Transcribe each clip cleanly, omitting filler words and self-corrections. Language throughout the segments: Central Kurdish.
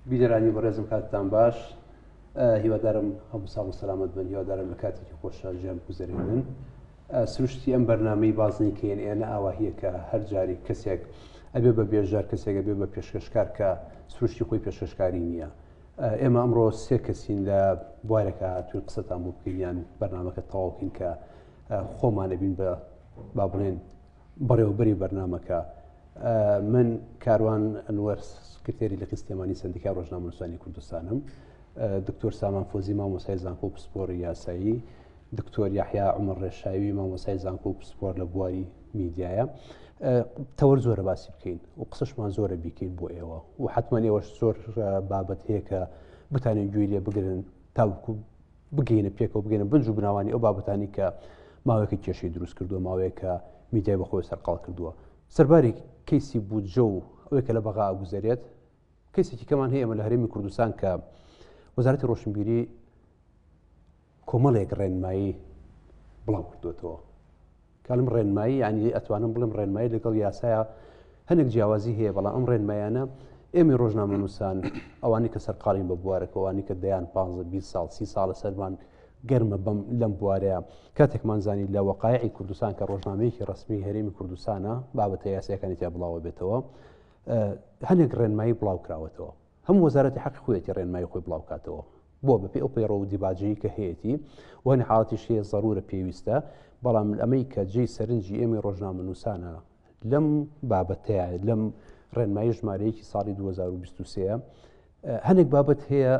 بیدەرانی بەڕێزم کاتتان باش هیوادارم هەموو ساڵ و سەلامەت بن هیوادارم لە کاتێکی خۆشە ژیان گوزەرێنن سروشتی ئەم بەرنامەی بازنی کەین ئێنە ئاواهەیە کە هەر جاری کەسێک ئەبێ بە بێژار کەسێکە بێ بە پێشکەشکار کە سروشتی خۆی پێشکەشکاری نییە ئێمە ئەمڕۆ سێ کەسین لە بوارێکە هاتووی قسەتان بۆ بکەیان بەرنامەکە تەواوکەین کە خۆمانە بین بە با بڵێن بەڕێوەبەری بەرنامەکە من کاروان ئەنوەر سکرتێری لە خستێمانی سندیکای ڕۆژنامە نووسانی کوردستانم دکتۆر سامان فۆزی مامۆستای زانکۆ و پسپۆڕی یاسایی دکتۆر یاحیا عومەر ڕێشاوی مامۆستای زانکۆ و پسپۆڕ لە بواری میدیایە تەوەر زۆرە باسی بکەین و قسەشمان زۆرە بیکەین بۆ ئێوە و حتمما ئێوەش زۆر بابەت هەیە کە بتانین گوێی لێ بگرن تاوەکو بگەینە پێکەوە بگەینە بنج و بناوانی ئەو بابەتانی کە ماوەیەکی کێشەی دروست کردووە ماوەیە کە میدیای بەخۆی سەرقاڵ کردووە سەرباری کەیسی بودجە و ئەوەی کە لە بەغا ئاگوزارێت کەسێکی کەمان هەیە ئەمە لە هەرێمی کوردستان کە وەزارەتی ڕۆشنبیری کۆمەڵێک ڕێنمایی بڵاو کردوێتەوە کاڵم ڕێنمایی یعنی ئەتوانم بڵم ڕێنمایی لەگەڵ یاسایە هەنێک جیاوازی هەیە بەڵام ئەم ڕێنمایانە ئێمە ڕۆژنامە نووسان ئەوانی کە سەرقاڵین بە بوارەکە ئەوانی کە دەیان 15 ساڵ 30 ساڵە سەرمان گەرمە بەم لەم بوارەیە کاتێکمان زانی لە وەقایعی کوردستان کە ڕۆژنامەیەکی ڕسمی هەرێمی کوردستانە بابەتە یاسایەکانی تیا بڵاوە بێتەوە هەنێک ڕێنمایی بڵاو کراوەتەوە هەموو وەزارەتی حەقی خۆیەتی ڕێنمایی خۆی بڵاو کاتەوە بۆ بەپێ ئەو پەیڕۆ و دیباجەیی کە هەیەی وانی حاڵەتیش هەیە ضرورە پێویستە بەڵام ئەمەی کە جێی سەرنجی ئێمە ڕۆژنامە نووسانە لەم بابەتەیە لەم ڕێنمایی ژمارەیەکی ساڵی 2023 هەنێک بابەت هەیە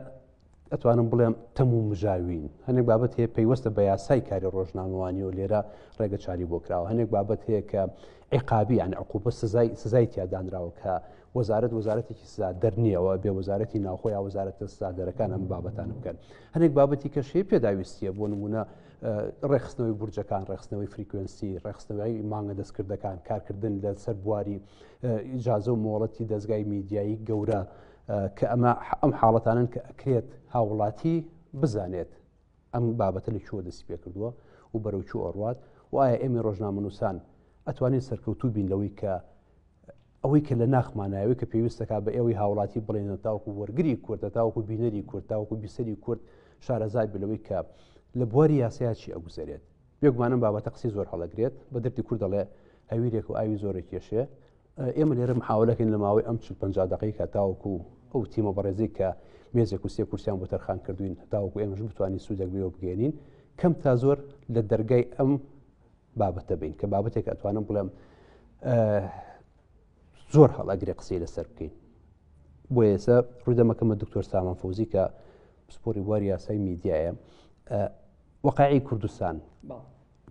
ئەتوانم بڵێم تەموو مژاوین هەنێک بابەت هەیە پەیوەستە بە یاسای کاری ڕۆژنامەوانی و لێرە ڕێگە چاری بۆ کراوە هەنێک بابەت هەیە کە عقابی یعنی عقوبە سزای تیادانراوە کە وەزارەتێکی سزا دەرنیەوە بێ وەزارەتی ناوخۆی یا وەزارەتە سزادەرەکان ئەم بابەتانە بکەن هەنێک بابەتی کەشەیە پێداویستیە بۆ نمونە ڕێخستنەوەی بورجەکان ڕێخستنەوەی فریکوێنسی ڕێخستنەوەی مانگە دەستکردەکان کارکردن لە سەر بواری ئیجازە و مۆڵەتی دەستگای میدیایی گەورە کە ئەم حاڵەتانن کە ئەکرێت هاوڵاتی بزانێت ئەم بابەتە لە کووە دەستی پێ کردووە و بەرەو چوو ئەڕوات و ئایا ئێمە ڕۆژنامە نووسان ئەتوانین سەرکەوتوو بین لەوەی کە ئەوەی کە لە ناخمانایەوەی کە پێویستەکە بە ئێوەی هاوڵاتی بڵێنە تاوەکو وەرگری کورد تاوەکو بینەری کورد تاوەکو بیسەری کورد شارەزای بلەوەی کە لە بواری یاسایەکی ئەگوزارێت بێگومانم بابەتە قسەی زۆر هەڵەگرێت بە دەرتی کورد دەڵێ هەویرێک و ئاوی زۆرە کێشێ ئێمە لێرە محاولەکەین لە ماوەی ئەم 50 دقیقە تاوەکو ئەو تیمە بەڕێزی کە مێزێک و سێ کورسیان بۆ تەرخان کردوین تاوەکو ئێمەش بتوانین سوودێک بێ بگەێنین کەم تا زۆر لە دەرگای ئەم بابەتە بین کە بابەتێک ئەتوانم بڵێم زۆر هەڵەگرێ قسەی لەسەر بکەین بۆ ئێستا ڕوودەمەکەمە دکتۆر سامان فۆزی کە پسپۆڕی بواری یاسای میدیایە وەقایعی کوردستان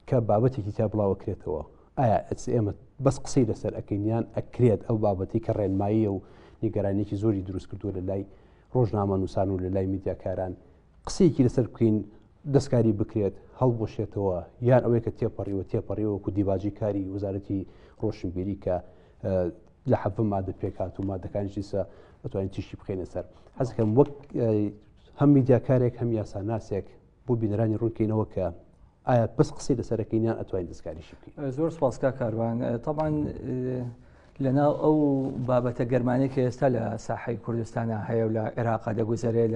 کە بابەتێکی تا بڵاوەکرێتەوە ئایا ئێمە بەس قسەی لەسەر ئەکەینیان ئەکرێت ئەو بابەتی کە ڕێنماییە و نیگەرانێکی زۆری دروست کردووە لە لای ڕۆژنامە نووسان و لە لای میدیاکاران قسەیەکی لەسەر بکەین دەستکاری بکرێت هەڵبۆشێتەوە یان ئەوەیە کە تێپەڕیوە و دیباجی کاری وەزارەتی ڕۆشنبیری کە لە حەڤ مادە پێکات و مادەکانی چیسە ئەتوانین تیشی بخێنە سەر حەزەکەم وەک هەم میدیاکارێک هەم یاساناسێک بۆ بینەرانی ڕوونکەینەوە کە ئایا بەس قسەی لەسەرەکەینیان ئەتوانین دەستکاریشی بکەین زۆر سپاسکا کاروان طبعاً لەناو ئەو بابەتە گەرمانەی کە ئێستا لە ساحەی کوردستانە هەیە و لە عێراقا دەگوزارێت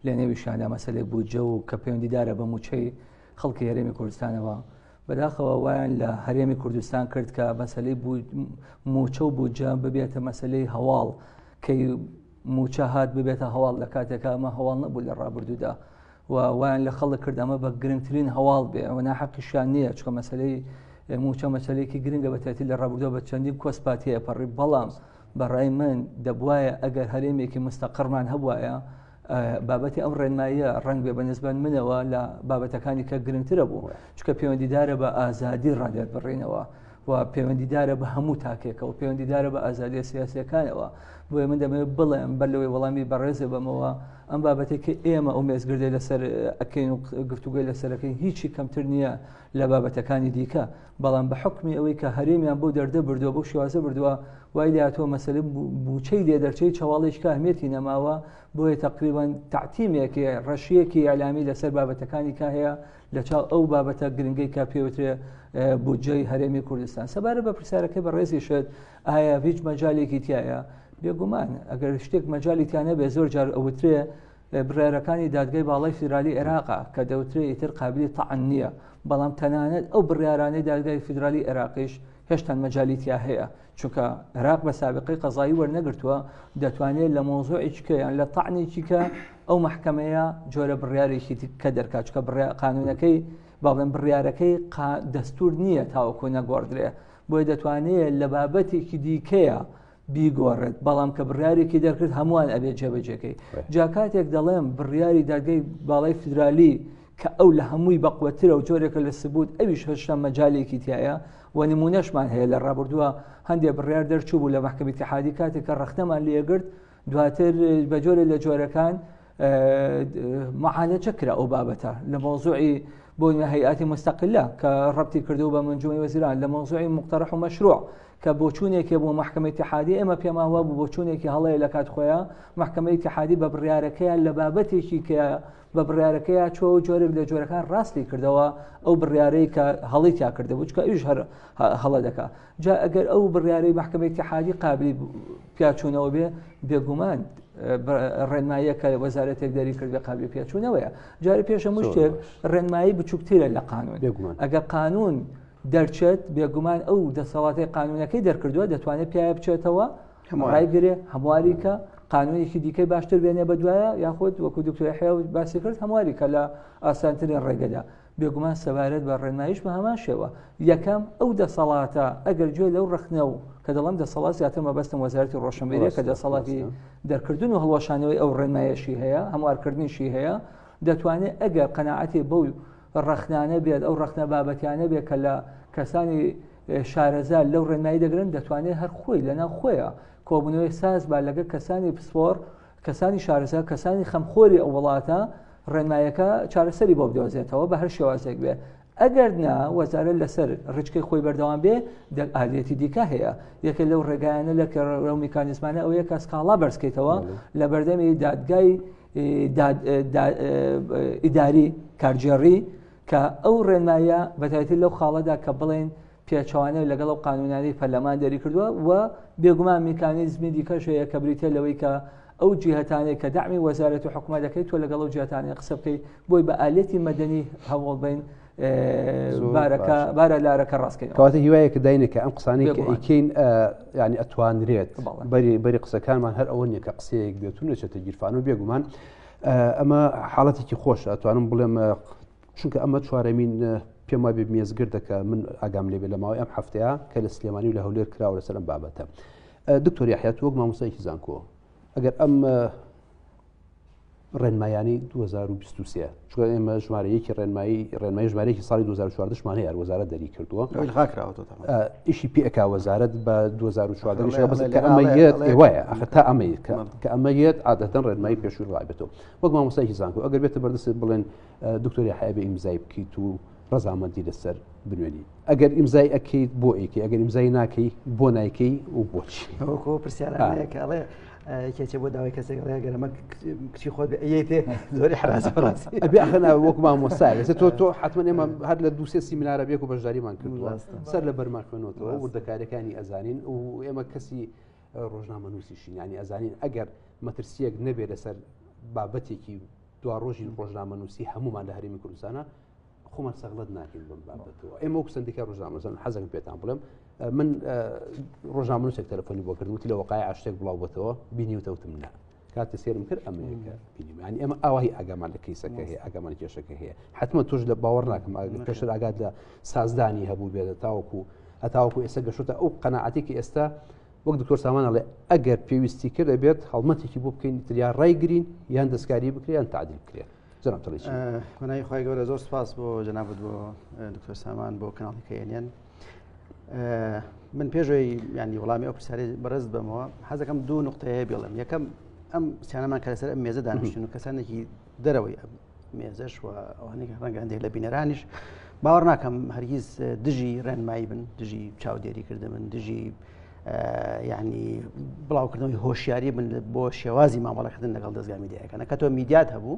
لە نێویشانە مەسەلەی بودجە و کە پەیوەندیدارە بە موچەی خەڵکی هەرێمی کوردستانەوە بەداخەوە وایان لە هەرێمی کوردستان کرد کە مەسەلەی موچە و بودجە ببێتە مەسەلەی هەواڵ کەی موچە هات ببێتە هەواڵ لە کاتێکە ئەمە هەواڵ نەبوو لە ڕابردوودا و وایان لە خەڵک کرد ئەمە بە گرنگترین هەواڵ بێ ئەوە ناحەقیشیان نییە چکە مەسەلەی موچە مەسەلەیەکی گرنگە بەتایبەتی لە ڕابردووە بە چەندین کۆسپاتی ئەپەڕی بەڵام بەڕای من دەبوایە ئەگەر هەرێمێکی مستەقڕمان هەبوایە بابەتی ئەم ڕێنماییە ڕەنگ بێ بە نسبەت منەوە لە بابەتەکانی کە گرنگترە بوو چکە پەیوەندیدارە بە ئازادی ڕادێت بڕێنەوە و پەیوەندیدارە بە هەموو تاکێکە و پەیوەندیدارە بە ئازادی سیاسیەکانەوە بۆیە من دەمەوێت بڵێم بەر لەوەی وەڵامی بەڕێزێ بەمەوە ئەم بابەتێکی ئێمە ئەو مێزگردەی لەسەر ئەکەین و گفتوگوی لەسەرەکەین هیچی کەمتر نییە لە بابەتەکانی دیکە بەڵام بە حکمی ئەوەی کە هەرێمیان بۆ دەردە بردووە بۆ شێوازە بردووە وای لاتۆ مەسەلە بوچەی لێدەرچەی چاواڵێککە ئەهمیەتی نەماوە بۆیە تقریبان تعتیمێکی ڕەشیەکی ئەعلامی لەسەر بابەتەکانی کا هەیە لە چاو ئەو بابەتە گرنگەی کا پێوترێ بودجەی هەرێمی کوردستان سەبارە بە پرسیارەکەی بە ڕێزی شت ئایا هیچ مەجالێکی تایە بێگومان ئەگەر شتێک مەجای تیانە بێ زۆر جار ئەوترێ بڕێرەکانی دادگای باڵای فیدرالی عێراقا کە دەوترێت ئیتر قابلی تەعن نییە بەڵام تەنانەت ئەو بڕیارانەی دادگای فیدرالی عێراقیش هێشتا مەجالی تیا هەیە چونکە عێراق بە سابقەی قەزایی وەرنەگرتووە دەتوانێت لە مۆزوعێکی کە یان لە تەعنێکی کە ئەو محکەمەیە جۆرە بڕیارێکی کە دەرکات چکە قانونەکەی باڵێن بڕیارەکەی دەستور نییە تاوەکو نەگۆڕدرێ بۆیە دەتوانێت لە بابەتێکی دیکەیە بیگۆڕێت بەڵام کە بڕیارێکی دەرکرد هەمووان ئەبێ جێبەجێکەی جا کاتێک دەڵێم بڕیاری دادگای باڵای فیدرالی کە ئەو لە هەمووی بەقوەترە و جۆرێکە لە سبوت ئەویش هێشتا مەجالێکی تایە و نمونەشمان هەیە لە ڕابردووە هەندێک بڕیار دەرچوو بوو لە محکەمەی اتحادی کاتێک کە ڕەختەمان لێگرت دواتر بە جۆرە لە جۆرەکان معالەجە کرا ئەو بابەتە لە مۆزوعی بۆ هەیئاتی مستەقلە کە ڕەبتی کردو بە منجومەی وەزیران لە مۆزوعی مقتەرح و مەشروع کە بۆچوونێکی بۆ محکەمەی اتحادی ئێمە پێمان وا بوو بۆچوونێکی هەڵەیە لە کات خۆیان محکەمەی اتحادی بە بڕیارەکەیان لە بابەتێکی کە بە بڕیارەکەیە چۆ جۆرێک لە جۆرەکان ڕاستی کردەوە ئەو بڕیارەی کە هەڵی تا کردەوە چکە ئیش هەر هەڵە دەکات جا ئەگەر ئەو بڕیارەی محکەمەی اتحادی قابلی پیاچوونەوە بێ بێگومان ڕێنماییە کە وەزارەتێک دەری کرد بە قابلی پیاچوونەوەیە جاری پێش هەموو شتێک ڕێنمایی بچووکترە لە قانون ئەگەر قانون دەرچێت بێگومان ئەو دەسەڵاتی قانونەکەی دەرکردووە دەتوانێت پیاە بچێتەوە ڕایگرێ هەمواریکە قانونێکی دیکەی باشتر بێنێ بە دوایە یاخود وەکو دکتۆر حیا باسی کرد هەمواریکە لە ئاسانترین ڕێگەدا بێگومان سەبارەت بە ڕێنماییش بە هەمان شێوە یەکەم ئەو دەسەڵاتە ئەگەر گوێ لەو ڕخنە و کە دەڵم دەسەڵات زیاتر مەبەستم وەزارەتی ڕۆشنبیری کە دەسەڵاتی دەرکردن و هەڵوەشانەوەی ئەو ڕێنماییشی هەیە هەموارکردنیشی هەیە دەتوانێت ئەگەر قەناعەتی بەو ڕخنانە بێت ئەو ڕخنە بابەتیانە بێت کە لە کەسانی شارەزار لەو ڕێنمایی دەگرن دەتوانێت هەر خۆی لەناو خۆیە کۆبوونەوەی ساز با لەگە کەسانی پسپۆر کەسانی شارەزار کەسانی خەمخۆری ئەو وڵاتە ڕێنمایەکە چارەسەری بۆ بدۆزێتەوە بە هەر شێوازێک بێ ئەگەر نا وەزارەت لەسەر ڕچکەی خۆی بەردەوام بێ ئالێتی دیکە هەیە یەکە لەو ڕێگایانە لە ئەو میکانیزمانە ئەو یەک ئەسکاڵا بەرزکەیتەوە لە بەردەمی دادگای ئیداری کارجێڕی کە ئەو ڕێنمایە بەتایبەتی لەو خاڵەدا کە بڵێن پێچوانە لەگەڵ ئەو قانونانی پەرلەمان دەری کردووە و بێگومان میکانیزمی دیکەش هەیە کە بریتە لەوەی کە ئەو جیهەتانەی کە داعمی وەزارەت و حکومەت دەکەیت تۆ لەگەڵ ئەو جیهەتانی قسە بکەیت بۆی بە ئالێتی مەدەنی هەوڵ بین بارە لارەکە ڕاستکەین کەواتە هیوایە کە داینێک کە ئەم قسانەی کە ئیکەین ینی ئەتوانرێت بەری قسەکانمان هەر ئەوە نیە کە قسەیەک بێتون نەچێتە گیرفان و بێگومان ئەمە حاڵەتێکی خۆشە ئەتوانم بڵێم چونکە ئەمە چوارەمین پێم وای بێ مێزگردەکە من ئاگام لێبێ لە ماوەی ئەم هەفتەیە کە لە سلێمانی و لە هەولێر کراوە لەسەر ئەم بابەتە دکتۆر یحیا وەک مامۆستایەکی زانکۆ ئەگەر ئەم ڕێنمایانی 2023 چونکە ئێمە ژمارەیەکی ڕێنمایی ژمارەیەکی ساڵی 2014 شمان هەیە وەزارەت دەری کردووە ئیشی پێکا وەزارەت بە 2014 بەس کە ئەمەیەت وایە ئەخە تا ئەمەیە کە ئەمەیەت عادەتەن ڕێنمایی پێشووی ڕایبێتەوە وەک مامۆستایەکی زانکۆ ئەگەر بێتە بەردەست بڵێن دکتۆر یحیا بێ ئیمزای بکەیت و ڕەزامەندی لەسەر بنوێنی ئەگەر ئیمزای ئەکەیت بۆ ئەیکەی ئەگەر ئیمزای ناکەی بۆ نایکەی و بۆچی ئەوکۆ پرسیارانەیەکڵێ کێچێ بۆ داوای کەسێکڵێ گەرەمە کچی خۆت ئەیتێ زۆری حراز ڕاستی ئەبێ ئەخنا وەک مامۆستای لەسەر تۆ حتمما ئێمە هەر لە دووسێ سیمینارە بێک و بەشداریمان کردووە سەر لە بەرمان خوێنەوەتەوە وردەکاریەکانی ئەزانین و ئێمە کەسی ڕۆژنامە نووسیشین ینی ئەزانین ئەگەر مەترسیەک نەبێت لەسەر بابەتێکی دوا ڕۆژی ڕۆژنامە نووسی هەمومان لە هەرێمی کوردستانە خۆمان سەغڵەت ناکەین بم بابەتەوە ئێمە وەک سندیکا ڕۆژنامەنووسان حەزەکەم پێتان بڵێم من ڕۆژنامەنووسێک تەلەفۆنی بۆ کردم وتی لە وەقایع عشتێک بڵاو بۆتەوە بینیوتەوتم نا کاتێ سێرم کرد ئەمەیەکە بینیم ینی ئێمە ئاوای ئاگامان لە کەیسەکە هەیە ئاگامان کێشەکە هەیە حتممە توش لە باوەڕ ناکەم پێشتر ئاگات لە سازدانی هەبوو بێت تاوەکو ئێستا گەشتە ئەو قەناعەتێکی ئێستا وەک دکتۆر سامانەڵێ ئەگەر پێویستی کرد دەبێت هەڵمەتێکی بۆ بکەین تریا ڕایگرین یان دەستکاری بکرێت یان تعدیل بکرێت کۆنایی خۆی گەورە زۆر سپاس بۆ جەنابەت بۆ دکتۆر سامان بۆ کەناڵی کەیەنیان من پێشەوەی ینی وەڵامی ئەو پرسیاری بەڕێز بمەوە حەزەکەم دوو نقطەیە بێڵم یەکەم ئەم سیانەمان کە لەسەر ئەم مێزە دانیشتین و کەسانێکی دەرەوەی مێزەش و ئەوانەی ڕەنگە هەندێک لە بینەرانیش باوەڕ ناکەم هەرگیز دژی ڕێنمایی بن دژی چاودێریکردن من دژی ینی بڵاوکردنەوەی هۆشیاری بن بۆ شێوازی مامەڵەکردن لەگەڵ دەستگای میدیاکەنە کە تۆ میدیات هەبوو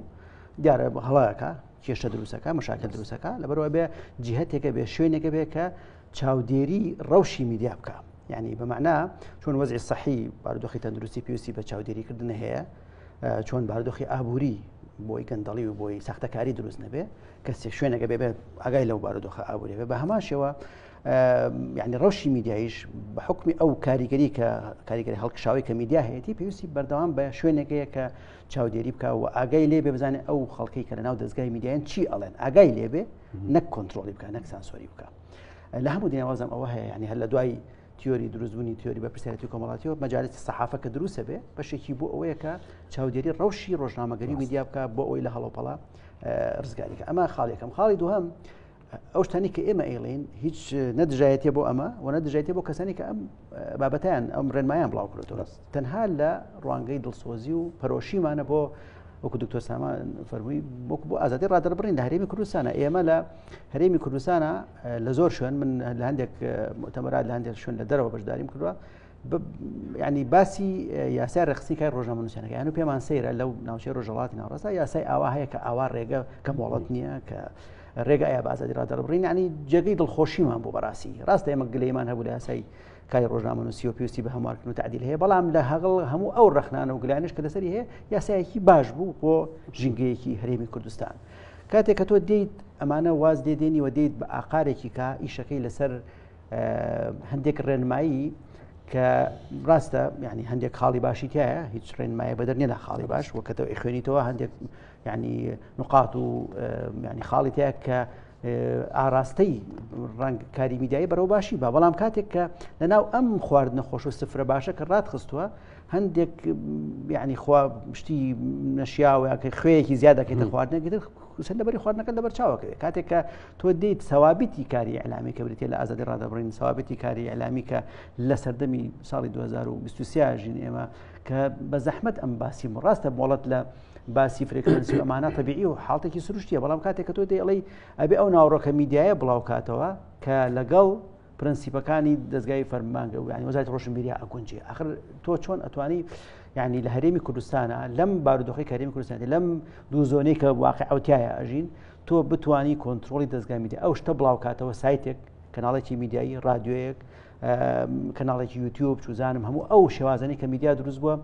دیارە هەڵەیەکە کێشە دروستەکە مشاکل دروستەکە لەبەرەوە بێ جیهەتێکە بێ شوێنێکە بێ کە چاودێری ڕەوشی میدیا بکە يعني بمعنى چۆن وەزعی صحی بارودۆخی تەندروستی پێویستی بە چاودێریکردن هەیە، چۆن بارودۆخی ئابووری بۆی گەندەڵی و بۆی ساختەکاری دروست نەبێ، کەسێک شوێنەکە بێ ئاگای لەو بارودۆخە ئابووری بێ. بە هەمان شێوە يعني ڕەوشی میدیایش بە حکمی ئەو کاریگەری کە کاریگەری هەڵکشاوی کە میدیا هەیەی پێویستی بەردەوام بە شوێنێکەیە کە چاودێری بکە و ئاگای لێبێ بزانێت ئەو خەڵکی کە لەناو دەستگای میدیایان چی ئەڵێن، ئاگای لێبێ نەک کۆنتترۆلی بکە، نەک سانسۆری بکە. لە هەموو دنیاوازم ئەوە هەیە، ینی هەر لە دوای تیۆری دروستبوونی تیۆری بە پرسیارەتی کۆمەڵاتیەوە مەجالسی سەحافە کە دروستە بێ بەشێکی بۆ ئەوەیە کە چاودێری ڕەوشی ڕۆژنامەگەری میدیا بکە بۆ ئەوی لە هەڵۆپەڵا ڕزگاریکە. ئەمە خاڵێکم. خاڵی دووهەم ئەو شتانی کە ئێمە ئێڵین هیچ نەدژایەتێ بۆ ئەمە و نەدژایەتێ بۆ کەسانی کە ئەم بابەتیان ئەم ڕێنمایان بڵاو کردەوە، تەنها لە ڕوانگەی دڵسۆزی و پەرۆشیمانە بۆ وەکو دکتۆر سامان فەرمووی بۆ ئازادی ڕادەربڕین لە هەرێمی کوردستانە. ئێمە لە هەرێمی کوردستانە لە زۆر شوێن من لە هەندێک مؤتەمەرات لە هەندێک شوێن لە دەرەوە بەشداریم کردووە، ینی باسی یاسای ڕێخستنی کار ڕۆژنامەنووسیانەکە یان و پێمان سەیرە لەو ناوچەی ڕۆژهەڵاتی ناوەڕاستا یاسای ئاوا هەیە کە ئاوا ڕێگە کە مۆڵەت نییە کە ڕێگە ئایا بە ئازادی ڕادەربڕین، ینی جێگەی دڵخۆشیمان بۆ بەڕاستی ڕاستە ئێمە گلەیمان هەبوو لە یاسای کاری ڕۆژنامەنووسی و پێویستی بە هەموارکردن و تعدیل هەیە، بەڵام لە هەغڵ هەموو ئەو ڕەخنانە و گلانش کە لەسەری هەیە یاسایەکی باش بوو بۆ ژینگەیەکی هەرێمی کوردستان. کاتێک کە تۆ دێیت ئەمانە واز دێدێنی و دێیت بە ئاقارێکی کا ئیشەکەی لەسەر هەندێک ڕێنمایی کە ڕاستە ینی هەندێک خاڵی باشی تایە، هیچ ڕێنمایە بەدەر نیە لە خاڵی باش وەکەتەوە خوێنیتەوە هەندێک ینی نقاط و ینی خاڵی تایە کە ئاراستەی ڕنگ کاری میدیایی بەرەو باشی بە، بەڵام کاتێک کە لەناو ئەم خواردنە خۆش و سفرە باشە کە ڕاتخستووە هەندێک ینی خوا شتی نەشیاوە کە خوێیەکی زیاد دەکەیتە خواردنەکەتر لەبەری خواردنەکە لەبەر چاوەکەوێت. کاتێک کە تۆ دێیت سەوابیتی کاری ئەعلامی کە بریتێ لە ئازادی ڕادەبڕین، سەوابیتی کاری ئەعلامی کە لە سەردەمی ساڵی 2023 ژین ئێمە کە بە زەحمەت ئەم باسی ڕاستە مۆڵەت لە باسی فرێکوێنسی ئەمانە طبیعی و حاڵتێکی سروشتیە، بەڵام کاتێک کە تۆ دەیڵێ ئەبێ ئەو ناوڕۆکە میدیایە بڵاو کاتەوە کە لەگەڵ پرەنسیپەکانی دەستگای فەرمانگە و ینی وەزارەتی ڕۆشنبیریە ئەگونجێ. ئاخر تۆ چۆن ئەتوانی ینی لە هەرێمی کوردستانە لەم بارودۆخی هەرێمی کوردستان لەم دوو زۆنەی کە واقع ئەوتیایە ئەژین تۆ بتوانی کۆنتترۆلی دەستگای میدیا ئەو شتە بڵاو کاتەوە سایتێک کەناڵێکی میدیایی رادیۆیەک کەناڵێکی یوتیوب چوزانم هەموو ئەو شێوازانەی کە میدیا دروست بووە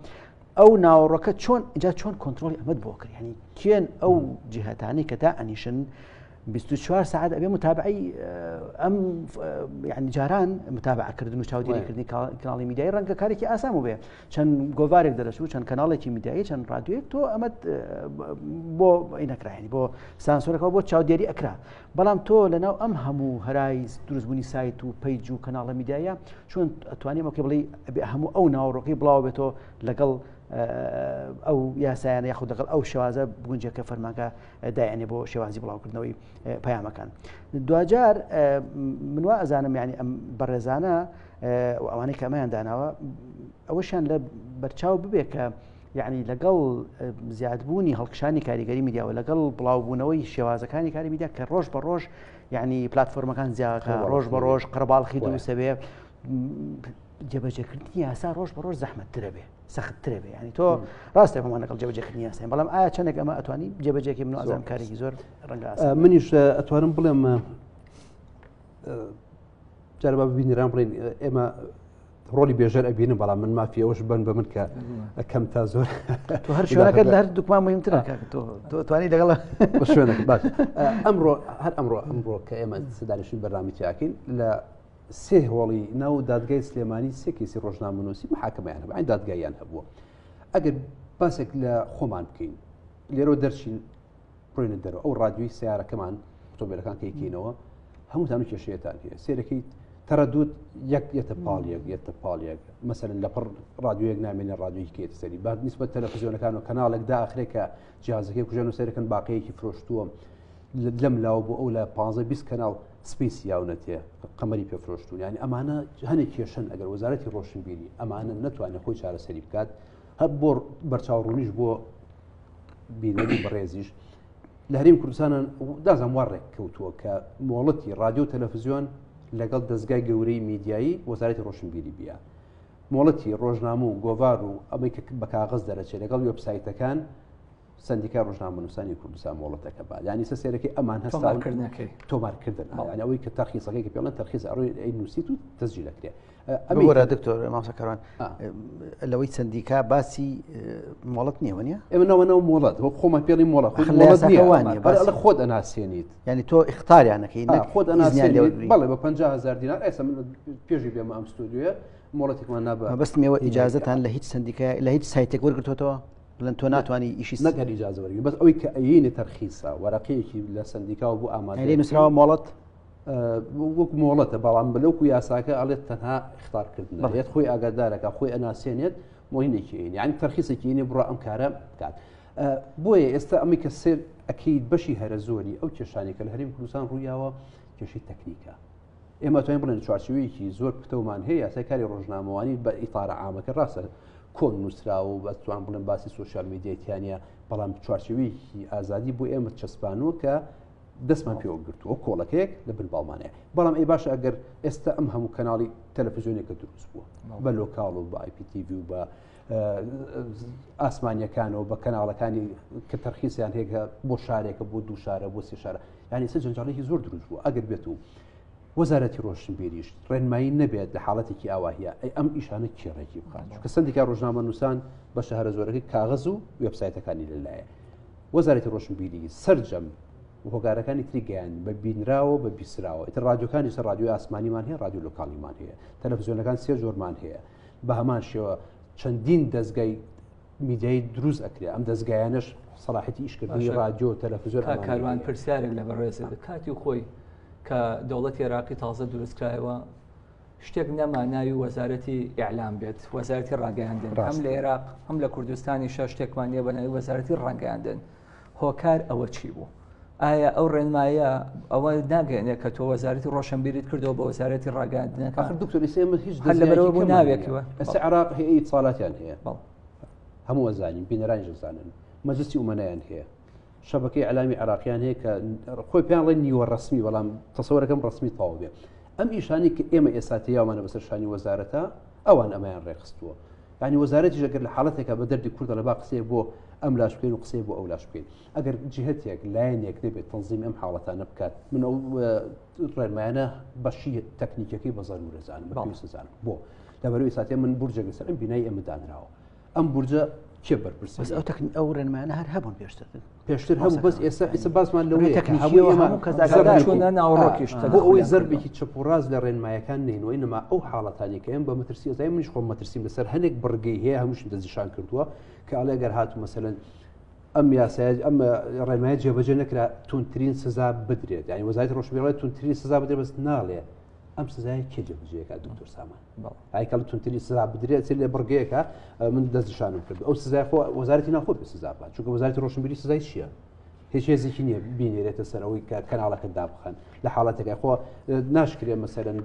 ئەو ناوەڕەکە چۆن اینجا چۆن کۆنتترۆلی ئەمەد بۆ کرد، ینی کێن ئەو جیهەتانی کە تا ئەنیشن 24 ساعت ئەبێ متابعی ئەم ینی جاران متابعکردن و چاودێریکردنی کاناڵی میدیایی ڕەنگە کارێکی ئاسان بێ، چەند گۆڤارێک دەرەچوو چەند کەناڵێکی میدیایی چەند رادیۆیەک تۆ ئەمەد بۆ ئینەکراینی بۆ سانسۆرەکەەوە بۆ چاودێری ئەکرا، بەڵام تۆ لەناو ئەم هەموو هەرای دروستبوونی سایت و پیج و کەناڵە میدیایە چۆن ئەتوانێت ئەوکە بڵێ هەموو ئەو ناوڕۆکەی بڵاو بێتەوە لەگەڵ ئەو یاسایانە یاخود دەگەڵ ئەو شێوازە بگونجێکە فەرمانکە دایانێ بۆ شێوازی بڵاوکردنەوەی پەیامەکان. دوجار من وا ئەزانم ینی ئەم بەڕێزانە ئەوانەی کە ئەمەیان داناوە ئەوەشیان لە بەرچاو ببێ کە یعنی لەگەڵ زیادبوونی هەڵکشانی کاریگەری میدیاوە لەگەڵ بڵاوبوونەوەی شێوازەکانی کاری میدیا کە ڕۆژ بە ڕۆژ یعنی پلتفۆرمەکان زیادەکە ڕۆژ بە ڕۆژ قەرباڵخی دروستە بێ جێبەجێکردنی یاسا ڕۆژ بە ڕۆژ زەحمەتترە بێ سەختترە بێ، ینی تۆ ڕاستە هەمان لەگەڵ جێبەجێکردنی یاسا، بەڵام ئایا چەندێک ئەمە ئەتوانی جێبەجێکی من ئازام کارێکی زۆر ڕەنگە ئاسان منیش ئەتوانم بڵێم جاربا ببینیران بڵێن ئێمە ڕۆلی بێژەر ئەبینم، بەڵام من مافیەوەش بن بە من کە ئەکەم تا زۆر تۆ هەر شوێنەکەت لە هەر دوکمان مهمترە تۆ توانی لەگەڵ شوێنەکە باش. ئەمڕۆ هەر ئەمڕۆ کە ئێمە سەدانیشتن بەرنامی تیاکەین لە سێ هۆڵی ناو دادگای سلێمانی سێ کێسی ڕۆژنامەنووسی محاکەمەیان هەبوو، دادگاییان هەبووە. ئەگەر باسێک لە خۆمان بکەین لێرەوە دەرچین بڕینە دەرەوە ئەو رادیۆی سیارەکەمان ئۆتۆمبیلەکان کەیکەینەوە هەمووتان و کێشەیەتان هەیە سێرەکەی تەرەدوت یەک یەتە پاڵیەک مەسەرن لە پڕ رادیۆیەک نامێنێ رادیۆیی کێت سەری با نیسبەت تەلەڤیزیۆنەکان و کەناڵێک داخرێکە جیهازەکەی کوژێن و سەرەکەن باقیەکی فرۆشتووە لەم لاوە بۆ ئەو لە 15-20 کەناڵ سپیسی یاونەتێ قەمەری پێفرۆشتون، ینی ئەمانە هەنێک کێشن ئەگەر وەزارەتی ڕۆشنبیری ئەمانە نەتوانێت خۆی چارەسەری بکات هەر بۆ بەرچاوڕوونیش بۆ بینەری بەڕێزیش لە هەرێمی کوردستانە دازانم وا ڕێک کەوتووە کە مۆڵەتی رادیۆ و تەلەڤیزیۆن لەگەڵ دەستگای گەورەی میدیایی وەزارەتی ڕۆشنبیری بیا، مۆڵەتی ڕۆژنامە و گۆڤار و ئەمەی کە بە کاغەز دەرەچێت لەگەڵ وێبسایتەکان سندیکای ڕۆژنامەنووسانی کوردستان مۆڵەتەکە بعد ینی سەرێکی ئەمان هەستا تۆمارکردن ینی ئەوەی کە تەرخیصەکەی کە پێڵەن تەرخیص ئەڕۆی نووسیت و تەسجیل دەکرێت ئەمەوەرە دکتۆر مامسەکەڕان لەوەی سندیکا باسی مۆڵەت نییە وەنیە ئێمەەوەنەوە مۆڵەت وە خۆمە پێڵی مۆڵەت خۆت ئەناسیێنیت ینی تۆ اختاریانەکەی خۆت ئەناسیێنیت بەڵێ بە 50,000 دینار ئێستا من پێشی بێمە ئەم ستودیوە مۆڵەتێکمان نابە بەستمەوە ئیجازەتان لە هیچ سندیکای لە هیچ سایتێک وەرگرتوتەوە بڵێن تۆ ناتوانانی ئیشی نەگەر ئیجازە وەرگری بەس ئەوەی کە ئەینە تەرخیصە وەرەقەیەکی لە سندیکاوە بوو ئامادە نووسراوە مۆڵەت وەک مۆڵەتە بەڵام بلەوکو یاساکە ئەڵێت تەنها اختارکردن بەڵێت خۆی ئاگادارەکە خۆی ئەناسێنێت مۆینێکی ینی تەرخیصێکی ینی بڕە ئەم کارە بکات بۆیە ئێستا ئەمی کە سێر ئەکیید بەشی هەرە زۆری ئەو کێشانی کە لە هەرێمی کوردستان ڕوویاوە کێشەی تەکنیکە ئێمە توانین بڵێن چوارچێوەیەکی زۆر پتەومان هەیە یاسای کاری ڕۆژنامەوانی بە ئیتارە عامەکە ڕاستە کۆن نووسراوە و بەتوان بڵێن باسی سوۆسیال میدیایەتیانە بەڵام چوارچێوەیەکی ئازادی بۆ ئێمە چەسپانوە کە دەستمان پێوە گرتووە کۆڵەکەیەک لە بن باڵمانەیە بەڵام ئەی باشە ئەگەر ئێستا ئەم هەموو کەناڵی تەلەڤیزیۆنێکە دروست بووە بە لۆکاڵ و بە IPTV و بە ئاسمانیەکانەوە بە کەناڵەکانی کە تەرخیصیان هەیە بۆ شارێکە بۆ دوو شارە بۆ سێ شارە یعنی سە جەنجاڵێکی زۆر دروست بوو ئەگەر بێت و وەزارەتی ڕۆشنبیریش ڕێنمایی نەبێت لە حاڵەتێکی ئاواهەیە ئەی ئەم ئیشانە کێڕێکی بخات کە سندیکای ڕۆژنامەنووسان بە شەهرە زۆرەکەی کاغەز و وێبسایتەکانی لەلایە وەزارەتی ڕۆشنبیری سەرجەم هۆکارەکانی تری گەیان بە بینراوە بە بیسراوە ئیتر رادیۆکانی سەر رادیۆی ئاسمانیمان هەیە رادیۆ لۆکاڵیمان هەیە تەلەڤیزیۆنەکان سێ جۆرمان هەیە بە هەمان شێوە چەندین دەستگای میدیایی دروست ئەکرێ ئەم دەستگایانش سەلاحەتی ئیشکردنی رادیۆ تەلەڤیزیۆن کاروان پرسیارێک لە بەڕێزە کاتی خۆی کە دەوڵەتی عێراقی تازە دروستکرایەوە شتێک نەماناوی وەزارەتی ئیعلام بێت وەزارەتی ڕاگەیاندن هەم لە عێراق هەم لە کوردستانی شتێکمان نیە بە ناوی وەزارەتی ڕاگەیاندن هۆکار ئەوە چی بوو؟ ئایا ئەو ڕێنمایە ئەوە ناگەێنێت کە تۆ وەزارەتی ڕۆشنبیریت کردەوە بە وەزارەتی ڕاگەاندنەکە دکتۆر ئێمە هیچ لەبەرەوە بوو ناوێکەوە ئەستا عێراق هەیە ساڵاتیان هەیە هەموو وەزانین بینەرانی ژزانن مەجلسی ئومەنایان هەیە شەبکەی ئەلامی عێراقیان هەیە کە خۆی پێیان بڵێن نیوە ڕسمی بەڵام تەسەوەرەکەم ڕسمی تەواو بێ ئەم ئیشانی کە ئێمە ئێستاتیاوانە بەسەر شانی وەزارەتە ئەوان ئەمایان ڕێخستووە ینی وەزارەتیش ئەگەر لە حاڵەتێکە بە دەردی کوردە لە با قسەیە بۆ ئەم لاش بکەین و قسەی بۆ ئەو لاش بکەین ئەگەر جهتێک لایەنێک دەبێت تەنزیم ئەم حاڵەتانە بکات من ئەو ڕێنمایانە بەشی تەکنیکەکەی بە زەرور دەزانم بەپێویستدەزانم بۆ لەبەرەوەی ساتێ من بورجێک لەسەر ئەم بینایی ئێمە دانراوە ئەم بورجە کێ بەرپرسە بەس ئەو تەکنیک ئەو ڕێنمایانە هەر هەبوون پێشتر هەبوو بەس ئێستا باسمان لەوەیە بۆ ئەوەی زەربێکی چەپوڕاز لە ڕێنمایەکان نینەوەی نەما ئەو حاڵەتانی کە ئەم بە مەترسی ئەزای منیش خۆم مەترسیم لەسەر هەنێک بڕگەی هەیە هەمووشم دەستنیشان کردووە کە ئەڵێ گەر هاتوو مەسەلەن ئەم یاسای ئەم ڕێنمایە جێبەجێ نەکرا تونترین سزا بدرێت یعنی وەزارەتی ڕۆشنبیری تونترین سزا بدرێت بەس ناڵێ ئەم سزای کێ جێبەجێکات دکتۆر سامان ئایکەڵ تونترین سزا بدرێت لێ بڕگەیەکە من دەستنیشانم کرد ئەو سزای خۆ وەزارەتی ناخۆ بێ سزا بات چونکە وەزارەتی ڕۆشنبیری سزای چییە هیچ هێزێکی نییە بینێرێتە سەرەوەی کە کەناڵەکە دابخەن لە حاڵەتێکە خۆ ناشکرێ مەسەرەن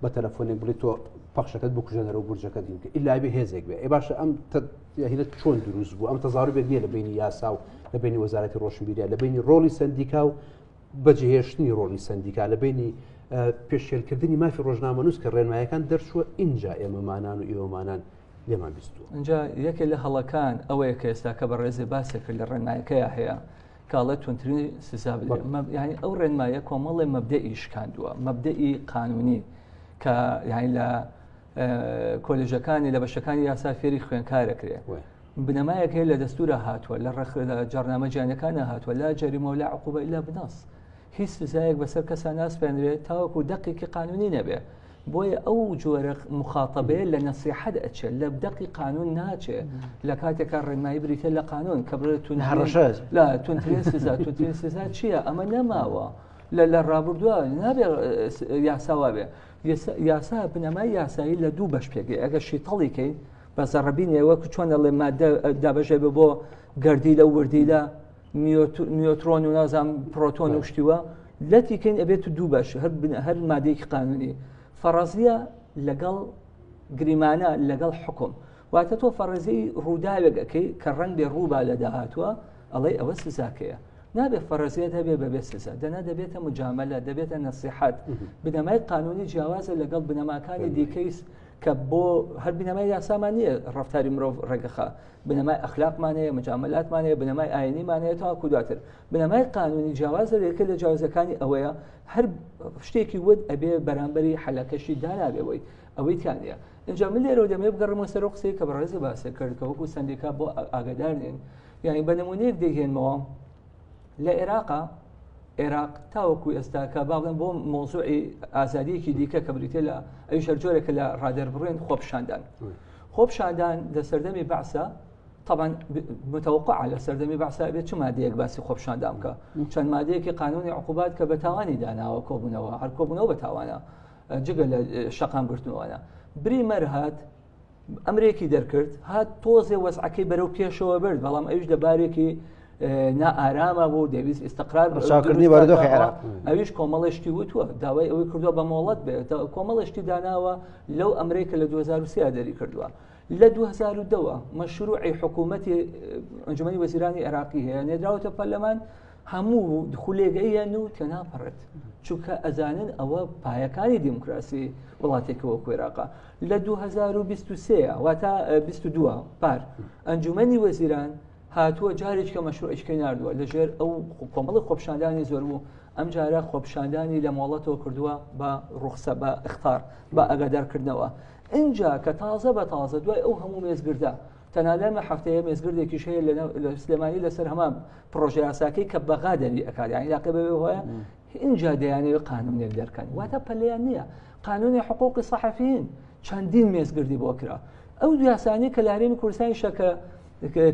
بە تەلەفۆنێک بڵێت تۆ پەخشەکەت بکوژەنەرە و بورجەکە دینکە ئیلا بێ هێزێک بێ باشە ئەم هینە چۆن دروست بوو ئەم تەزاروبێک نییە لە بینی یاسا و لە بینی وەزارەتی ڕۆشنبیریە لە بینی ڕۆڵی سندیکا و بەجێهێشتنی ڕۆڵی سندیکا لە بینی پێشێلکردنی مافی ڕۆژنامەنووس کە ڕێنمایەکان دەرچووە ئینجا ئێمەمانان و ئێوەمانان لێمان بیستووە اینجا یەکێک لە هەڵەکان ئەوەیە کە ئێستا کە بە ڕێزێ باسێکرد لە ڕێنمایەکەیە هەیە کاڵێ تونترین سزا بدرێت یعنی ئەو ڕێنمایە کۆمەڵی مەبدەئی شکاندووە مەبدەئی قانونی کە یعنی لە کۆلێژەکانی لە بەشەکانی یاسا فێری خوێندکارەکرێ بنەمایەک هەیە لە دەستورە هاتووە لە جارنامە جیانەکانە هاتووە لا جەریمە و لا عقوبە ئیلا بنەس هیچ سزایەک بەسەر کەسان ناسپێنرێت تاوەکو دەقێکی قانونی نەبێ بۆیە ئەو جۆرە مخاطبەیە لە نەسیحەت ئەچێت لە بدەقی قانون ناچێت لە کاتێکا ڕێنمایی بریتە لە قانون کە بڵێت لا تونترین سزا تونترین سزا چییە ئەمە نەماوە لە ڕابردووە نابێ یاساوا بێ یاسا بنەمای یاسایی لە دوو بەش پێگەی ئەگەر شیتەڵیکەین بە زەڕەبینەوە چۆن دەڵێ مادە دابەژێ بۆ گەردی لە وردی لە نیۆترۆن و نازام پرۆتۆن و شتیوە لەتیکەین ئەبێت دوو بەش هەر مادەیەکی قانونی فەڕەزیە لەگەڵ گریمانە لەگەڵ حکم واتە تۆ فەڕەزی ڕووداوێکەکەی کە ڕەنگ بێ ڕووبا لە داهاتوە ئەڵێ ئەوە سزاکەیە نابێت فەڕەزیە هەبێ بەبێ سزا دەنا دەبێتە مجاملە دەبێتە نەسیحەت بنەمای قانونی جیاوازە لەگەڵ بنەماکانی دیکەی کە بۆ هەر بنەمای یاسامان نییە ڕفتاری مرۆڤ ڕێگەخە بنەمای ئەخلاقمانەیە مجاملاتمانەیە بنەمای ئاینیمانەیە تاواکو دواتر بنەمای قانونی جیاوازە لێکە لە جیاوازەکانی ئەوەیە هەر شتێکی ود ئەبێ بەرامبەری حەلەکەشی دانابێەوەی ئەوەی تیانە اینجا من لێرە دەمێ بگەڕمەوە سەر قسەی کە بەڕێزە باسە کرد کە وەکو سندیکا بۆ ئاگادار نین یعنی بە نمونەیەک دەیهێنمەوە لە عێراق تاوەکو ئێستا کە باڵێن بۆ مۆزوعی ئازادیەکی دیکە کە بریتێ لە ئەوی شەرجۆرێکە لە ڕادەربڕێن خۆپشاندان لە سەردەمی بەعسا طبعا متوقع لە سەردەمی بەعسا بێت چ مادەیەک باسی خۆپشاندان بکە چەند مادەیەکی قانونی عقوبات کە بە تاوانی داناوە کۆبوونەوە هەر کۆبوونەوە بە تاوانە جگە لە شەقام گرتنەوەوانە بری مەرهات ئەمرێکی دەرکرد هات تۆزێ وەزعەکەی بەرەو پێشەوە برد بەڵام ئەویش دەبارێکی نائارامە بۆ دەویست ئیستقرار ڕشاکردنی بەردۆخی عێراق ئەویش کۆمەڵێشتی وتووە داوای ئەوەی کردووە بە مۆڵەت بێت کۆمەڵێشتی داناوە لەو ئەمریکا لە 2023 دەری کردووە لە 2010 مەشروعی حکوومەتی ئەنجومەنی وەزیرانی عێراقی هەیە نێدراوەتە پەرلەمان هەموو خولێگەیان و تێناپەڕێت چونکە ئەزانن ئەوە پایەکانی دیموکراسی وڵاتێکەوە عێراقا لە 2023 واتە 22 پار ئەنجومەنی وەزیران هاتووە جارێک کە مەشروعیشکەی نردووە لەژێر ئەو کۆمەڵی خۆپشاندانی زۆر بوو ئەم جارە خۆپشاندانی لە مۆڵەتەوە کردووە بە ڕوخسە بە اختار بە ئەگادارکردنەوە اینجا کە تازە بە تازە دوای ئەو هەموو مێزگردە تەنالەمە هەفتەیە مێزگردێکیش هەیە لە سلێمانی لەسەر هەمان پرۆژه یاساکەی کە بەغا دەری ئەکات یعنی علاقە بەوێ هۆیە اینجا دەیانەوێت قانونێک دەرکەن واتە پەلەیان نییە قانونی حقوقی سەحەفیین چەندین مێزگردی بۆ کرا ئەو یاسانی کە لە هەرێمی کوردستانی شەکە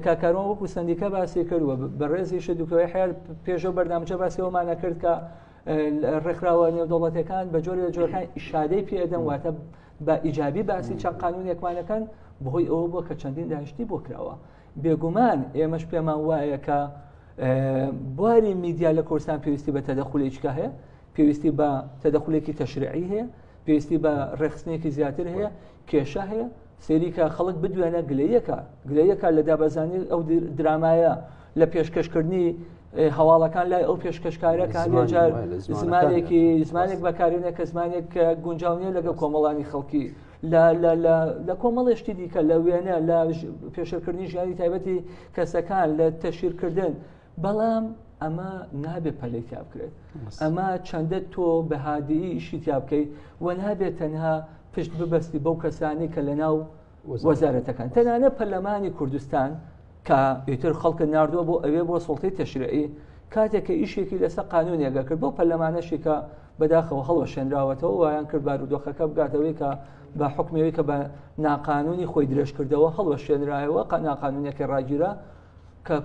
کاکارۆن وەکو سندیکا باسی کردووە بەڕێزیشە دوکەوەی حیار پێشەوە بەردامجە باسیەوەمانە کرد کە ڕێکخراوە نێودەوڵەتەکان بە جۆری لە جۆرەکان ئیشادەی پێدەن واتە بە ئیجابی باسی چەند قانونێکمانەکەن بەهۆی ئەوە بووە کە چەندین داهشتی بۆ کراوە بێگومان ئێمەش پێمان وایە کە بواری میدیا لە کوردستان پێویستی بە تەدەخولێکیکە هەیە پێویستی بە تەدەخولێکی تەشریعی هەیە پێویستی بە ڕێخستنێکی زیاتر هەیە کێشە هەیە سێریکە خەڵک بدوێنە گلەیەکە لە دابەزانی ئەو درامایە لە پێشکەشکردنی هەواڵەکان لای ئەو پێشکەشکارەکان لێجار زمانێک بەکارێنە کە زمانێک گونجاونیە لەگە کۆمەڵانی خەڵکی لە کۆمەڵێشتی دیکە لە وێنە لە پێشەکردنی ژیانی تایبەتی کەسەکان لە تەشیرکردن بەڵام ئەمە نابێت پەلەی تیا بکرێت ئەمە چەندە تۆ بەهادیی ئیشی تیا بکەیت و نابێت تەنها پشت ببەستی بەو کەسانی کە لە ناو وەزارەتەکان تەنانە پەرلەمانی کوردستان کە ئیتر خەڵکە ناردووە بۆ ئەوێ بۆ سڵتەی تەشریعی کاتێککە ئیشێکی لەسەر قانونێگە کرد بۆ پەرلەمانەشی کە بەداخەوە هەڵوەشێنراوەتەوە وایان کرد بارودۆخەکە بگاتەوەی کە بە حکمەوەی کە بە ناقانونی خۆی درێژ کردەوە هەڵوەشێنرایەوە ناقانونێکی ڕاگیرە کە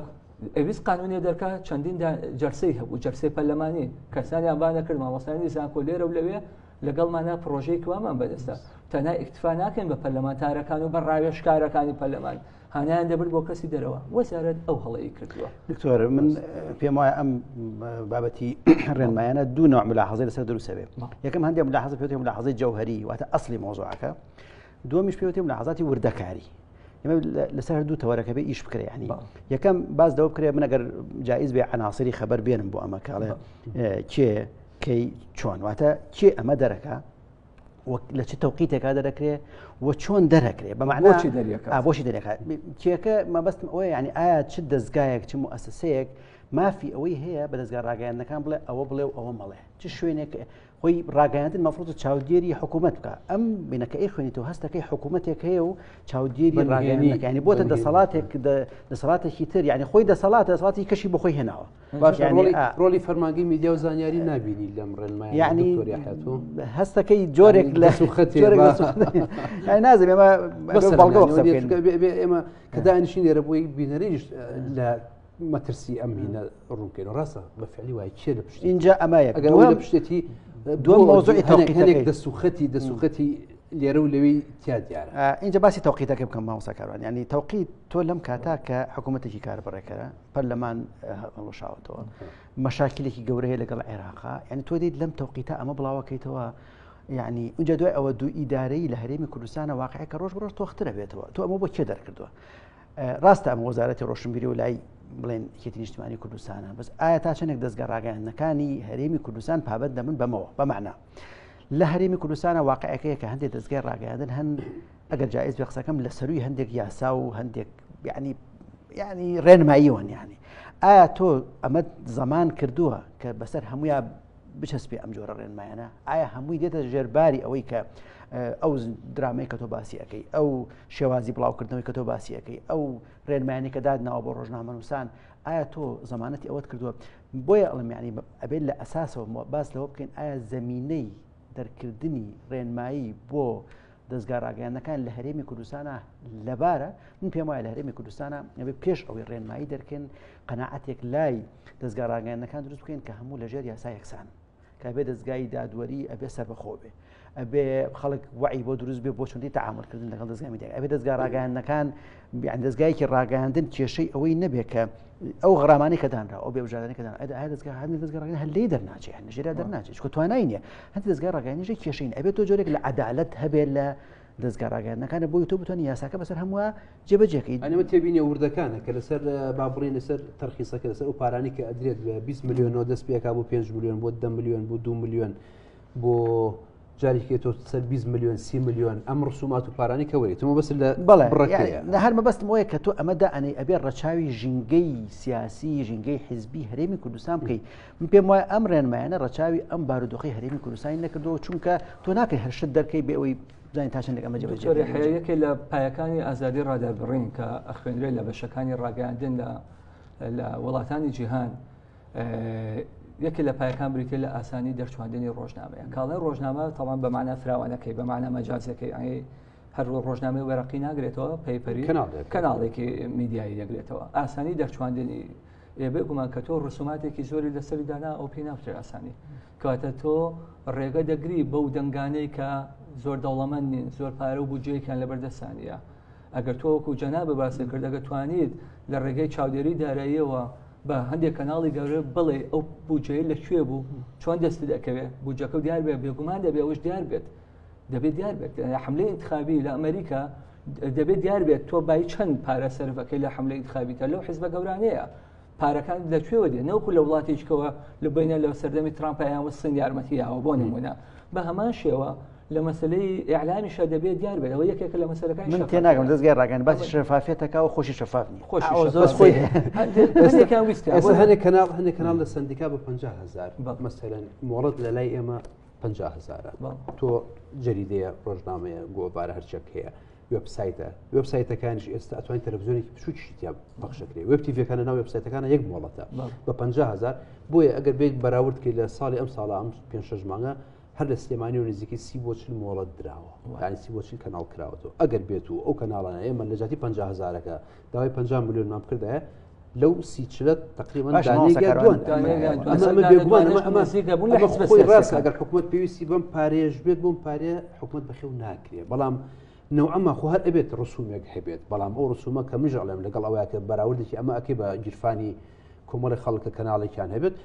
ئەویست قانونێ دەرکات چەندین جەرسەی هەبوو جەرسەی پەرلەمانی کەسانیان بانە کرد مامۆستانی زانکۆ لێرە و لەوێ لەگەڵمانە پرۆژەی کوامان بەدەستە تەنها ئیکتفا ناکەین بە پەرلەمانتارەکان و بە ڕاوێژکارەکانی پەرلەمان هانیان دەبرد بۆ کەسی دەرەوە وەزارەت ئەو هەڵەیە کردووە دکتۆر من پێم وایە ئەم بابەتی ڕێنمایانە دوو نوع ملاحەزەی لەسەر دروستە بێت یەکەم هەندێک ملاحەزە پێوتێ ملاحەزەی جەوهەری واتە ئەسڵی مۆزوعەکە دووەمیش پێوتێ ملاحەزاتی وردەکاری ئێمە لەسەر هەردوو تەوەرەکە بێ ئیش بکرێ ینی یەکەم باز دەوە بکرێ من ئەگەر جایز بێ عناسری خەبەر بێنم بۆ ئەمە کاڵێ کێ کەی چۆن واتە کێ ئەمە دەرەکە لە چه تەوقیتێکا دەرەکرێ و چۆن دەرەکرێ بەمعنە بۆشی دەرەکات کێکە مەبەستم ئەوە ینی ئایا چ دەستگایەک چ مؤسسەیەک مافی ئەوەی هەیە بە دەستگا ڕاگەیاندنەکان بڵێ ئەوە بڵێ و ئەوە مەڵێ چ شوێنێک خۆی ڕاگەیاندن مەفروض چاودێری حکوومەت بکە ئەم بینەکەی خوێنیتەوە هەستەکەی حکوومەتێک هەیە و چاودێری ڕاگەیاندنەکە ینی بۆتە دەسەڵاتێکی تر یعنی خۆی دەسەڵاتی کەشی بۆ خۆی هێناوە ڕۆلی فەرمانگەی میدیا و زانیاری نبینی لەم ڕێنمایە یعنی هەستەکەی جۆرێک لە نازم ئێمە ئێمە کە دانیشین لێرە بۆی بینەرێژ لە مەترسی ئەم هینە ڕووکەین ڕاستە بە فعلی وای چێ لە پشت اینجا ئەمایە ئەگەر لە پشتێتی دووەم مۆزوعی تەوقیتێک دەسوخەتی لێرە و لەوەی تیا دیارە اینجا باسی تەوقیتەکە بکەم مامۆستاکاران ینی تەوقیت تۆ لەم کاتا کە حکوومەتێکی کاربڕێکەرە پەرلەمان هەڵوشاوەتەوە مەشاکلێکی گەورەیە لەگەڵ عێراقا ینی تۆ دەیت لەم تەوقیتە ئەمە بڵاوەکەیتەوە یعنی اونجا دوای ئەوە دوو ئیدارەی لە هەرێمی کوردستانە واقعە کە ڕۆژ بڕۆژ تۆخترە بێتەوە تۆ ئەمە بۆ کێ دەرکردووە ڕاستە ئەمە وەزارەتی ڕۆشنبیری و لای بڵێن یەکێتی نیشتیمانی کوردستانە بەس ئایا تا چەندێک دەستگا ڕاگەیاندنەکانی هەرێمی کوردستان پابەت دەبن بەمەوە بەمعنە لە هەرێمی کوردستانە واقعەکەیە کە هەندێک دەستگای ڕاگەیاندن هەن ئەگەر جایز بێ قسەکەم لە سەروی هەندێک یاسا و هەندێک ینی ڕێنماییوەن یعنی ئایا تۆ ئەمە زەمان کردووە کە بەسەر هەموویان بچەسپێ ئەم جۆرە ڕێنمایانە ئایا هەمووی دێتە ژێرباری ئەوەی کە ئەو درامەی کە تۆ باسی ئەەکەی ئەو شێوازی بڵاوکردنەوەی کە تۆ باسی ئەەکەی ئەو ڕێنمایانی کە دادنەوە بۆ ڕۆژنامەنووسان ئایا تۆ زەمانەتی ئەوەت کردووە بۆیە ئەڵم یعنی ئەبێت لە ئەساسەوە باس لەوە بکەین ئایا زەمینەی دەرکردنی ڕێنمایی بۆ دەستگا ڕاگەیاندنەکان لە هەرێمی کوردستانە لەبارە من پێم وایە لە هەرێمی کوردستانە ئەبێ پێش ئەوەی ڕێنمایی دەرکەن قەناعەتێک لای دەستگا ڕاگەیاندنەکان دروست بکەین کە هەموو لەژێر یاسا یەکسان کە بێ دەستگای دادوەری ئەبێ سەربەخۆ بێ ئەبێ خەڵک وعی بۆ دروست بێ بۆ چۆنی تەعاملکردن لەگەڵ دەستگای میدیاکە ئەبێ دەستگا ڕاگەیاندنەکان یعنی دەستگایەکی ڕاگەیاندن کێشەی ئەوەی نەبێ کە ئەو غرامانی کە دانرا ئەو بێوژارانی کە دانرا ئەدا دەستگا هەندێک دەستگا ڕاگەیاندن هەلەی دەرناچێت نەژێرا دەرناچێت چکە توانای نییە هەندێک دەستگای ڕاگەیاندنیشی کێشەین ئەبێت تۆ جۆرێک لە عەدالەت هەبێت لە دەستگا ڕاگەیاندنەکانە بۆی تۆ بتوانانی یاساکە بەسەر هەمووە جێبەجێکەی ئەنەوە تێبینێ وردەکانە کە لەسەر بابڕین لەسەر تەرخیسەکە لەسەر ئەو پارانی کە ئەدرێت بە 20 میلیۆنەوە دەست پێکا بۆ 5 میلیۆن بۆ 10 میلیۆن بۆ 2 میلیۆن بۆ جارێکێتەوە سەر 20 میلیۆن 30 میلیۆن ئەم ڕسومات و پارانی کە وەرێتەوە بەس لە بەڵێ هەر مەبەستم ئەوەیە کە تۆ ئەمەدا ئەنەی ئەبێ ڕەچاوی ژینگەی سیاسی ژینگەی حیزبی هەرێمی کوردستان بکەیت من پێم وایە ئەم ڕێنمایانە ڕەچاوی ئەم بارودۆخی هەرێمی کوردستانی نەکردەوە چونکە تۆ ناکەی هەرشت دەرکەی بێ ئەوەی زانین تاشندێک ئەمە جێبەجێ لە پایەکانی ئازادی ڕادەبڕین کە ئەخوێنرێت لە بەشەکانی ڕاگەیاندن لە وڵاتانی جیهان یەکێک لە پایەکان بریتێ لە ئاسانی دەرچواندنی ڕۆژنامەیە کاڵای ڕۆژنامە تەڵام بەمانە فراوانەکەی بەمانە مەجازەکەی هەر ڕۆژنامەی وەرەقی ناگرێتەوە پەیپەری کەناڵێکی میدیایی دەگرێتەوە ئاسانی دەرچواندنی بێ گومان کە تۆ ڕسوماتێکی زۆری لەسەری دانا ئەو پێی ناوترێت ئاسانی کەواتە تۆ ڕێگە دەگری بەو دەنگانەی کە زۆر دەوڵەمەند نین زۆر پارە و بودجەیەکیان لەبەردەستانیە ئەگەر تۆ وەکو جەنابە باسی کرد ئەگەر توانیت لە ڕێگەی چاودێری داراییەوە بە هەندێک کەناڵی گەورە بڵێ ئەو بودجەیە لەکوێ بوو چۆن دەستی دەکەوێت بودجەکە و دیار بێ بێگومان دەبێ ئەوش دیار بێت دەبێت دیار بێت حملەی انتخابی لە ئەمریکا دەبێت دیار بێت تۆ بای چەند پارە سەرفەکەی لە حملەی انتخابیتە لەو حیزبە گەورانەیە پارەکان لەکوێوە دێ نەوەکو لە وڵاتێکەوە لە بینە لە سەردەمی ترامپیان وەستن یارمەتیەوە بۆ نمونە بە هەمان شێوە لە مەسلەی ئیعلامیشە دەبێت دیار بێت ئەوە یەکێکە لە مەسلەکانی من تێناگەم دەستگای ڕاگەیاندن باسی شەفافیەتەکە و خۆشی شەفاف نی هەندێک کەناڵ لە سندیکا بە 50000 مەسەلەن مۆڵەت لە لای ئێمە 50000 تۆ جەریدەیە ڕۆژنامەیە گۆڤارە هەرچێک هەیە وێبسایتەکانیش ئێستا ئەتوانین تەلەڤیزیۆنێکی بچووکیتیا بەخشەکرێ وێب تیڤەکانە ناو وێبسایتەکانە یەک مۆڵەتە بە 50000 بۆیە ئەگەر بێت بەراوردکەی لە ساڵی ئەم ساڵە ئەم 5-6 مانگە هەر لە سلێمانی و نزیکی 30 بۆ 40 مۆڵەت دراوە یعنی 30 بۆ 40 کەناڵ کراوەتەوە ئەگەر بێت و ئەو کەناڵانە ئێمە لە جاتی 50000ەکە داوای 50 میلیۆن مان کردایە لەو 30 تقریبا ڕاست ئەگەر حکوومەت پێویستی بەم پارێژ بێت بۆم پارێ حکوومەت بەخێو ناکرێ بەڵام نەوعەمە خۆ هەر ئەبێت ڕسومێک هەبێت بەڵام ئەو ڕسومە کە مژەڵێم لەگەڵ ئەوەیە کە بەراوردێکی ئەمە ئەکەی بە گیرفانی کۆمەڵی خەڵکە کەناڵێکیان هەبێت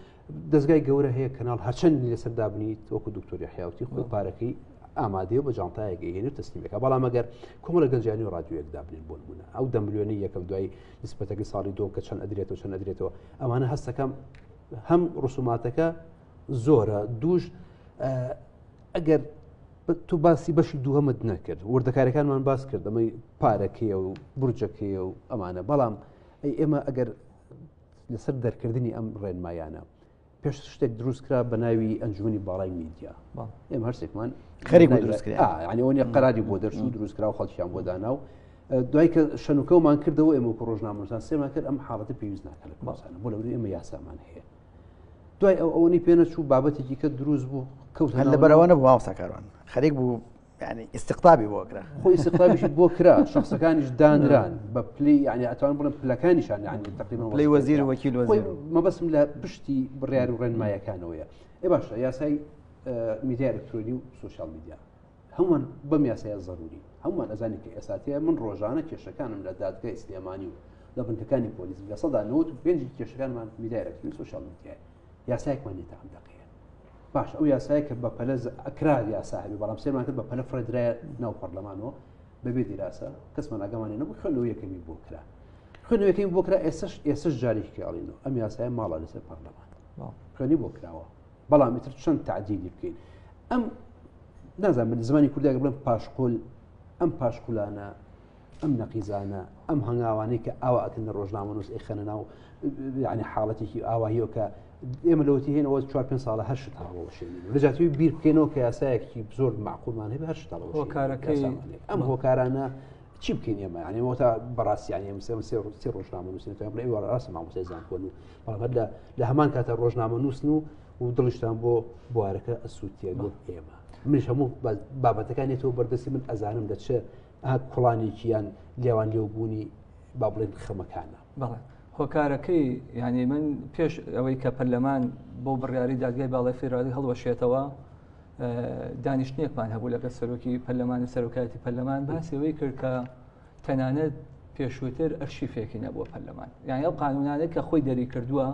دەستگای گەورە هەیە کەناڵ هەرچەندی لەسەر دابنیت وەکو دکتۆری حیاوتی خۆی پارەکەی ئامادەیە بە جانتایەکە هێنێت تەسلیمەکە بەڵام ئەگەر کۆمەڵە گەنجانی و رادیۆیەک دابنێت بۆ نمونە ئەو 10 میلیۆنی یەکەم دوای نسبەتەکەی ساڵی دۆ کە چەند ئەدرێتەوە چەند ئەدرێتەوە ئەمانە هەستەکەم هەم ڕسوماتەکە زۆرە دووش ئەگەر تو باسی بەشی دووهەمت نەکرد وردەکارەکانمان باس کرد ئەمەی پارەکەیە و بورجەکەیە و ئەمانە بەڵام ئێمە ئەگەر لەسەر دەرکردنی ئەم ڕێنمایانە پێش شتێک دروستکرا بە ناوی ئەنجومی باڵای میدیا ئێمە هەرسێکمان خەریک دروستکرا ینی قەراری بۆ دەرچوو دروستکرا و خەڵکیان بۆ دانا و دوای کە شەنوکەومان کردەوە ئێمە وەکو ڕۆژنامەنووسان سێمان کرد ئەم حاڵەتە پێویست ناکات لە کوردستانە بۆ لەورەی ئێمە یاسامان هەیە دوای ئەوەی پێنەچوو بابەتێکی کە دروست بوو کەوت هەر لەبەرەوە نەبوو ماوەستاکاران خەریک بوو يعني استقطابي بوكرا خو استقطابي شي بوكرا شخص كان دانران ببلي يعني اتوان بقول بلاكانيش يعني تقريبا بلاي وزير وكيل وزير ما بس لا بشتي بالريال ورن ما كان ويا اي باشا يا ساي ميديا الكتروني وسوشيال ميديا هم بم يا ساي ضروري هم ازانك اساتيه من روجانه كشكان من دادگاه سليماني لبن كان بوليس بلا صدى نوت بين كشكان من ميديا الكتروني وسوشيال ميديا يا سايك ما نتعم دقيقه باش او یاسایك بە پەلە ئەکرا یاساهبی بەڵام سێمان کرد بە پەلە فرەدرایە ناو پەرلەمانەوە بەبێ دیراسە کەسمان ئاگەمانی نەبوو خوێنەوە یەکەمی بۆ کرا خوێنەوە یەکەمی بۆ کرا ئێسش جارێکی ئەڵینەوە ئەم یاسایە ماڵە لەسەر پەرلەمان خوێنی بۆ کراوە بەڵام ئیتر چەند تعدیلی بکەین ئەم نازانم من زمانی کوردی بڵێن پاشقۆل ئەم پاشقولانە ئەم نەقیزانە ئەم هەنگاوانەی کە ئاوا ئەکەن لە ڕۆژنامەنووس ئەیخەنە ناو یعنی ئاواییەوە کە ئێمە لەوتی هێنەوە 4-5 ساڵە هەر شت هاوڵە شێنین لەجاتوی بیر بکەینەوە کە یاسایەکی زۆر معقولمان هەیە هەر شت ئەم هۆکارانە چی بکەین ئێمە ینی وەتا بەڕاستی ینی سێ ڕۆژنامەنووسین بڵێ ڕاستە مامۆستای زانکۆن و بەڵام لە هەمان کاتە ڕۆژنامەنووسن و دڵشتان بۆ بوارەکە ئەسووتیە بۆ ئێمە منیش هەموو بابەتەکانێتەوە بەردەستی من ئەزانم دەچێت کوڵانێکیان لێوان لێوبوونی با بڵێن خەمەکانە بەڵێ هۆکارەکەی ینی من پێش ئەوەی کە پەرلەمان بۆ بڕیاری دادگای باڵای فێدرالی هەڵوەشێتەوە دانیشتنێکمان هەبوو لەگە سەرۆکی پەرلەمان و سەرۆکایەتی پەرلەمان باسی ئەوەی کرد کە تەنانەت پێشووتر ئەرشیفێکی نەبووە پەرلەمان یعنی ئەو قانونانەی کە خۆی دەری کردووە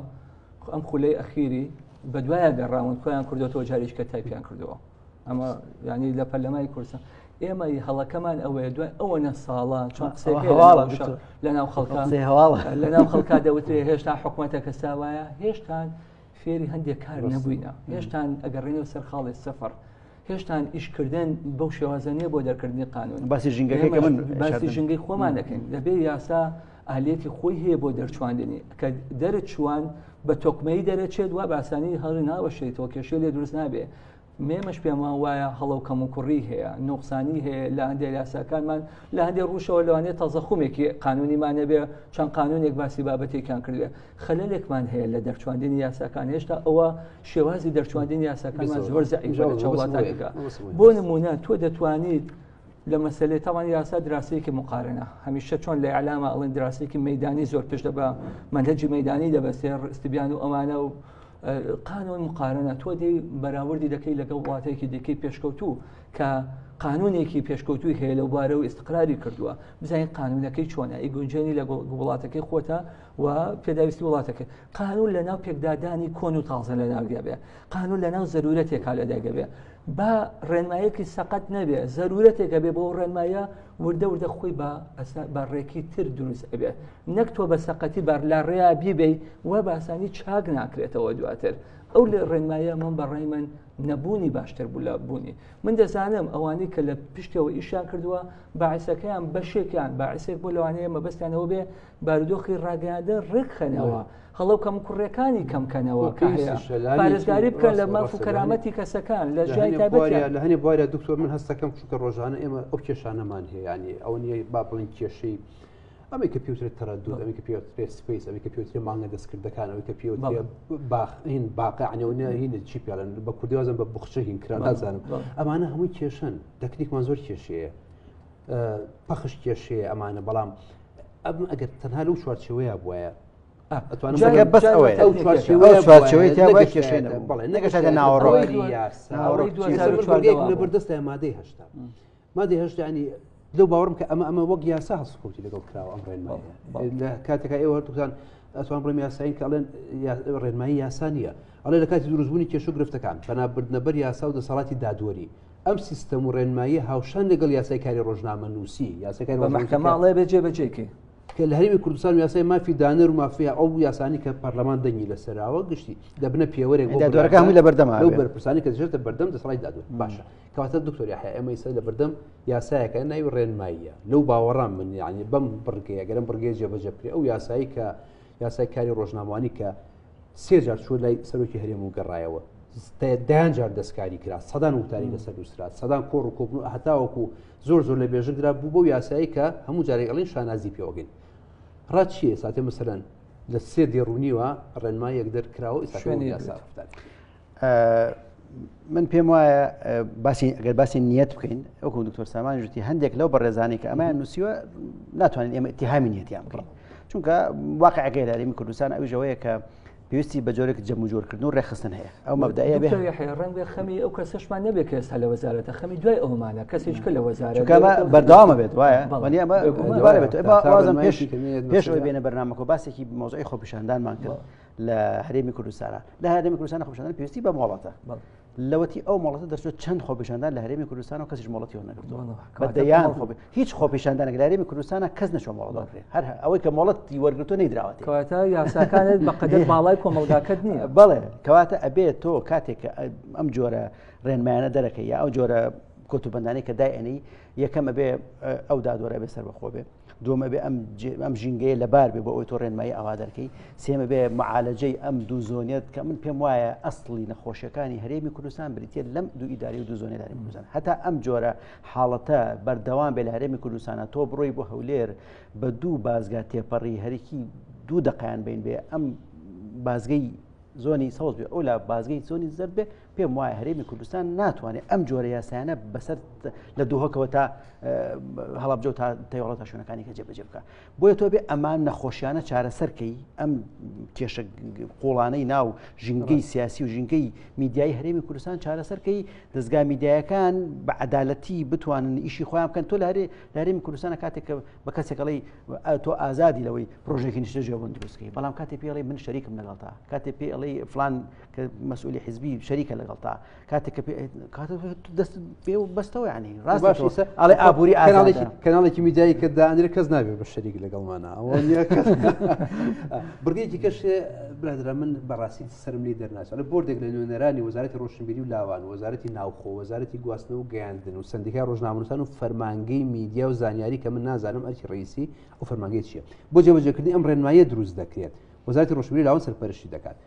ئەم خولەی ئەخیری بە دوایە گەڕاون خۆیان کردوەوە جاریش کە تایپیان کردووە ئەمە ینی لە پەرلەمانی کوردستان ئێمە هەڵەکەمان ئەوەیە دوای ئەوەنە ساڵە چۆن لەناو خەڵکا دەوترێ هێشتا حکوومەتەکە ساوایە هێشتان فێری هەندێک کار نەبووینە هێشتان ئەگەڕێنەوە سەر خاڵی سەفەر هێشتان ئیشکردن بەو شێوازانەیە بۆ دەرکردنی قانون باسی ژینگەکە من باسی ژینگەی خۆمان دەکەین دەبێت یاسا ئالێتی خۆی هەیە بۆ دەرچواندنی کە دەرچوان بە تۆکمەی دەرەچێت وا باسانی هەڵی ناوەشێتەوە کێشێ لێ دروست نابێ مێمەش پێمان وایە هەڵە و کەم و کوڕی هەیە نوقسانی هەیە لە هەندێک یاساکانمان لە هەندێک ڕوشەوە لەوانێت تەزەخومێکی قانونیمان نەبێ چەند قانونێک باسی بابەتێکیان کردوێ خەلەلێکمان هەیە لە دەرچواندنی یاساکان هێشتا ئەوە شێوازی دەرچواندنی یاساکانمان زۆر زەعیفە لە وڵاتانێکە بۆ نمونە تۆ دەتوانیت لە مەسەلەی تاوان یاسا دراسەیەکی مقارنە هەمیشە چۆن لە ئەعلامە ئەڵێن دراسەیەکی مەیدانی زۆر پێش دەبە منهەجی مەیدانی دەبەستێ استبیان و ئەوانە و قانون مقارنە تۆ دەی بەراوردی دەکەی لەگەڵ وڵاتێکی دیکەی پێشکەوتوو کە قانونێکی پێشکەوتوی هەیە لەو بارە و استقراری کردووە بزانین قانونەکەی چۆنە ئەی گونجێنی لە وڵاتەکەی خۆتە و پێداویستی وڵاتەکە قانون لەناو پێکدادانی کۆن و تازە لە ناوگە بێ قانون لەناو زەرورەتێکا لەداگە بێ با ڕێنمایەکی سەقەت نەبێ زەرورەتێکە بێ بۆ ڕێنمایە وردە خۆی بە ڕێکی تر دروست ئەبێ نەک تۆ بە سەقەتی بەر لا ڕێیا بیبێ و باسانی چاک ناکرێتەوە دواتر ئەو لە ڕێنمایە من بەڕێی من نەبوونی باشتر بوو لە بوونی من دەزانم ئەوانەی کە لە پشتەوە ئیشان کردووە باعسەکەیان بەشێکیان باعسێک بۆ لەوانەیە مەبەستیانەوە بێ بارودۆخی ڕاگەاندن ڕێکخەنەوە هەڵەو کەم کوڕەکانی کەمکەنەوە پارێزگاری بکەن لە ماف و کەرامەتی کەسەکان لە ژای تایبەتیان لە هەنێ بوارە دکتۆر من هەستەکەم چونکە ڕۆژانە ئێمە ئەو کێشانەمان هەیە ینی ئەو نیە با بڵین کێشەی ئەمەی کە پێوترێت تەرەدود ئەوەی کە پێوترێت سپیس ئەوەی کە پێوترێت مانگە دەستکردەکان ئەوەی کە پێوترێت هین باقیعنەوە هینە چی پێڵێن بە کوردیوازم بە بخشە هین کرا نازانم ئەمانە هەمووی کێشن تەکنیکمان زۆر کێشەیە پەخش کێشەیە ئەمانە بەڵام ئەگەر تەنها لەو چوارچێوەیە بووایە بەس ئەوەی ئەو چوارچێوەی کێشێنە بەڵێ نەگەشتە ناوەڕۆی لە بەردەستە مادەی هەشتا مادەی هەشتا ینی لەو باوەڕم کە ئەمە وەک یاسا هەسکوتی لەگەڵ کراوە ئەم ڕێنمایە لە کاتێکا ئێوە هەردووکتان ئەتوان بڵێم یاساین کە ئەڵێن ڕێنمایی یاسا نییە ئەڵێ لە کاتی دروستبوونی کێشە و گرفتەکان بەنابردنەبەر یاسا و دەسەڵاتی دادوەری ئەم سیستەم و ڕێنمایی هاوشان لەگەڵ یاسای کاری ڕۆژنامەنووسی یاساکاری محکەمەڵێ بەجێبەجێکی کە لە هەرێمی کوردستان یاسای مافی دانەر و مافیا ئەو یاسانی کە پەرلەمان دەنگی لەسەراوە گشتی دەبنە پێوەرێک دادوەرەکە هەمووی لە بەردەما لەو بەرپرسانی کە دەژێتە بەردەم دەسەڵاتی دادوەر باشە کەواتە دکتۆر یحیا ئێمە ئێستا لە بەردەم یاسایەکە ناوی ڕێنماییە لەو باوەڕام من یعنی بەم بڕگەیە گەرم بڕگەی جێبەجێ بکرێ ئەو یاسایی کە یاسای کاری ڕۆژنامەوانی کە سێ جار چوە لای سەرۆکی هەرێم و گەڕایەوە دایان جار دەستکاری کرا سەدان وتاری لەسەر دووسرات سەدان کۆڕ و کۆبن و هەتاوەکو زۆر لە بێژن درا بوو بەو یاسایی کە هەموو جارێک ئەڵێن شانازی پێوەگەین ڕات چییە ساتێ مەسەلەن لە سێ دێڕوونیوە ڕێنمای یەک دەرکراوە ئێستا یاسا من پێم وایە ئەگەر باسی نیەت بکەین ئەوکو دکتۆر سامان ژوتی هەندێک لەو بەڕێزانی کە ئەمایان نووسیوە ناتوانین ئێمە ئیتیهامی نیەتیان بکەین چونکە واقعەکەی لە هەرێمی کوردستان ئەوژەوەیە کە پێویستی بە جۆرێک جەم و جۆرکردن و ڕێخستن هەیە ئەو مەبدایە بێ ڕەنگە خەمی ئەو کەسەشمان نەبێت کە ئێستا لە وەزارەتە خەمی دوای ئەومانە کەسێک کە لە وەزارەت بەردەوامە بێت وایە وازم پێش ئەوەی بێنە بەرنامەکە باسێکی مۆزوعی خۆپیشاندانمان کرد لە هەرێمی کوردستانە لە هەرێمی کوردستان خۆپیشاندان پێویستی بە مۆڵەتە لەوەتی ئەو مۆڵەتە دەچێت چەند خۆپیشاندان لە هەرێمی کوردستان و کەسیش مۆڵەتی هەڵ نەگرتووە بەدەیان هیچ خۆپیشاندانێک لە هەرێمی کوردستانە کەس نەچوە مۆڵەت بکرێت هەر ئەوەی کە مۆڵەتی وەرگرتووە نەیدراوەتی کەواتە یاساکانت بەقەدر باڵای کۆمەڵگاکەت نییە بەڵێ کەواتە ئەبێت تۆ کاتێک ئەم جۆرە ڕێنمایانە دەرەکەی یا ئەو جۆرە کۆتوبەندانەی کە دایێنی یەکەمە بێ ئەو دادوەرە بێ سەربەخۆ بێ، دووەمە بێ ئەم ژینگەیە لەبار بێ بۆ ئەوی تۆ ڕێنمایی ئاوا دەرکەی، سێمە بێ معالەجەی ئەم دوو زۆنیەت کە من پێم وایە ئەسڵی نەخۆشیەکانی هەرێمی کوردستان بریتە لەم دوو ئیداری و دوو زۆنی هەرێمی کوردستان. هەتا ئەم جۆرە حاڵەتە بەردەوام بێ لە هەرێمی کوردستانە تۆ بڕۆی بۆ هەولێر بە دوو بازگا تێپەڕی هەرێکی دوو دقیقیان بین بێ ئەم بازگەی زۆنی سەوز بێ ئەو لە بازگەی زۆنی زەرد بێ، پێم وایە هەرێمی کوردستان ناتوانێت ئەم جۆرە یاسایانە بەسەر لە دووهۆکەوە تا هەڵابجە و تا تەیوەڵە تا شوێنەکانی کە جێبەجێ بکە. بۆیە تۆ بێ ئەمان نەخۆشیانە چارەسەرکەی ئەم کێشە قوڵانەی ناو ژینگەی سیاسی و ژینگەی میدیایی هەرێمی کوردستان چارەسەرکەی دەستگا میدیایەکان بە عەدالەتی بتوانن ئیشی خۆیان بکەن. تۆ لە هەرێمی کوردستانە کاتێک کە بە کەسێکەڵی تۆ ئازادی لەوەی پرۆژێکی نیشتە جێبوون دروستکەی، بەڵام کاتێک پێڵێ من شەریکم لەگەڵ تا، کاتێک پێڵێ فلان کە مەسئولی حیزبی شەریکە لەگەڵ تا، کاتێک کە دەست پێ و بەستەوە یعنی ڕاست ئەڵێ ئابووری کەناڵێکی میدیایی کە دانرێ کەس نابێت بە شەریک لەگەڵمانە ئەوە بڕگەیەکی کەش برادرا من بەڕاستی سرم لێ دەرناچێت لە بۆردێک لە نوێنەرانی وەزارەتی ڕۆشنبیری و لاوان، وەزارەتی ناوخۆ، وەزارەتی گواستنەوە و گەیاندن و سندیکای ڕۆژنامەنووسان و فەرمانگەی میدیا و زانیاری کە من نازانم ئەرکی ڕئیسی ئەو فەرمانگەی چییە بۆ جێبەجێکردنی ئەم ڕێنماییە دروست دەکرێت. وەزارەتی ڕۆشنبیری لاوان سەرپەرشتی دەکات.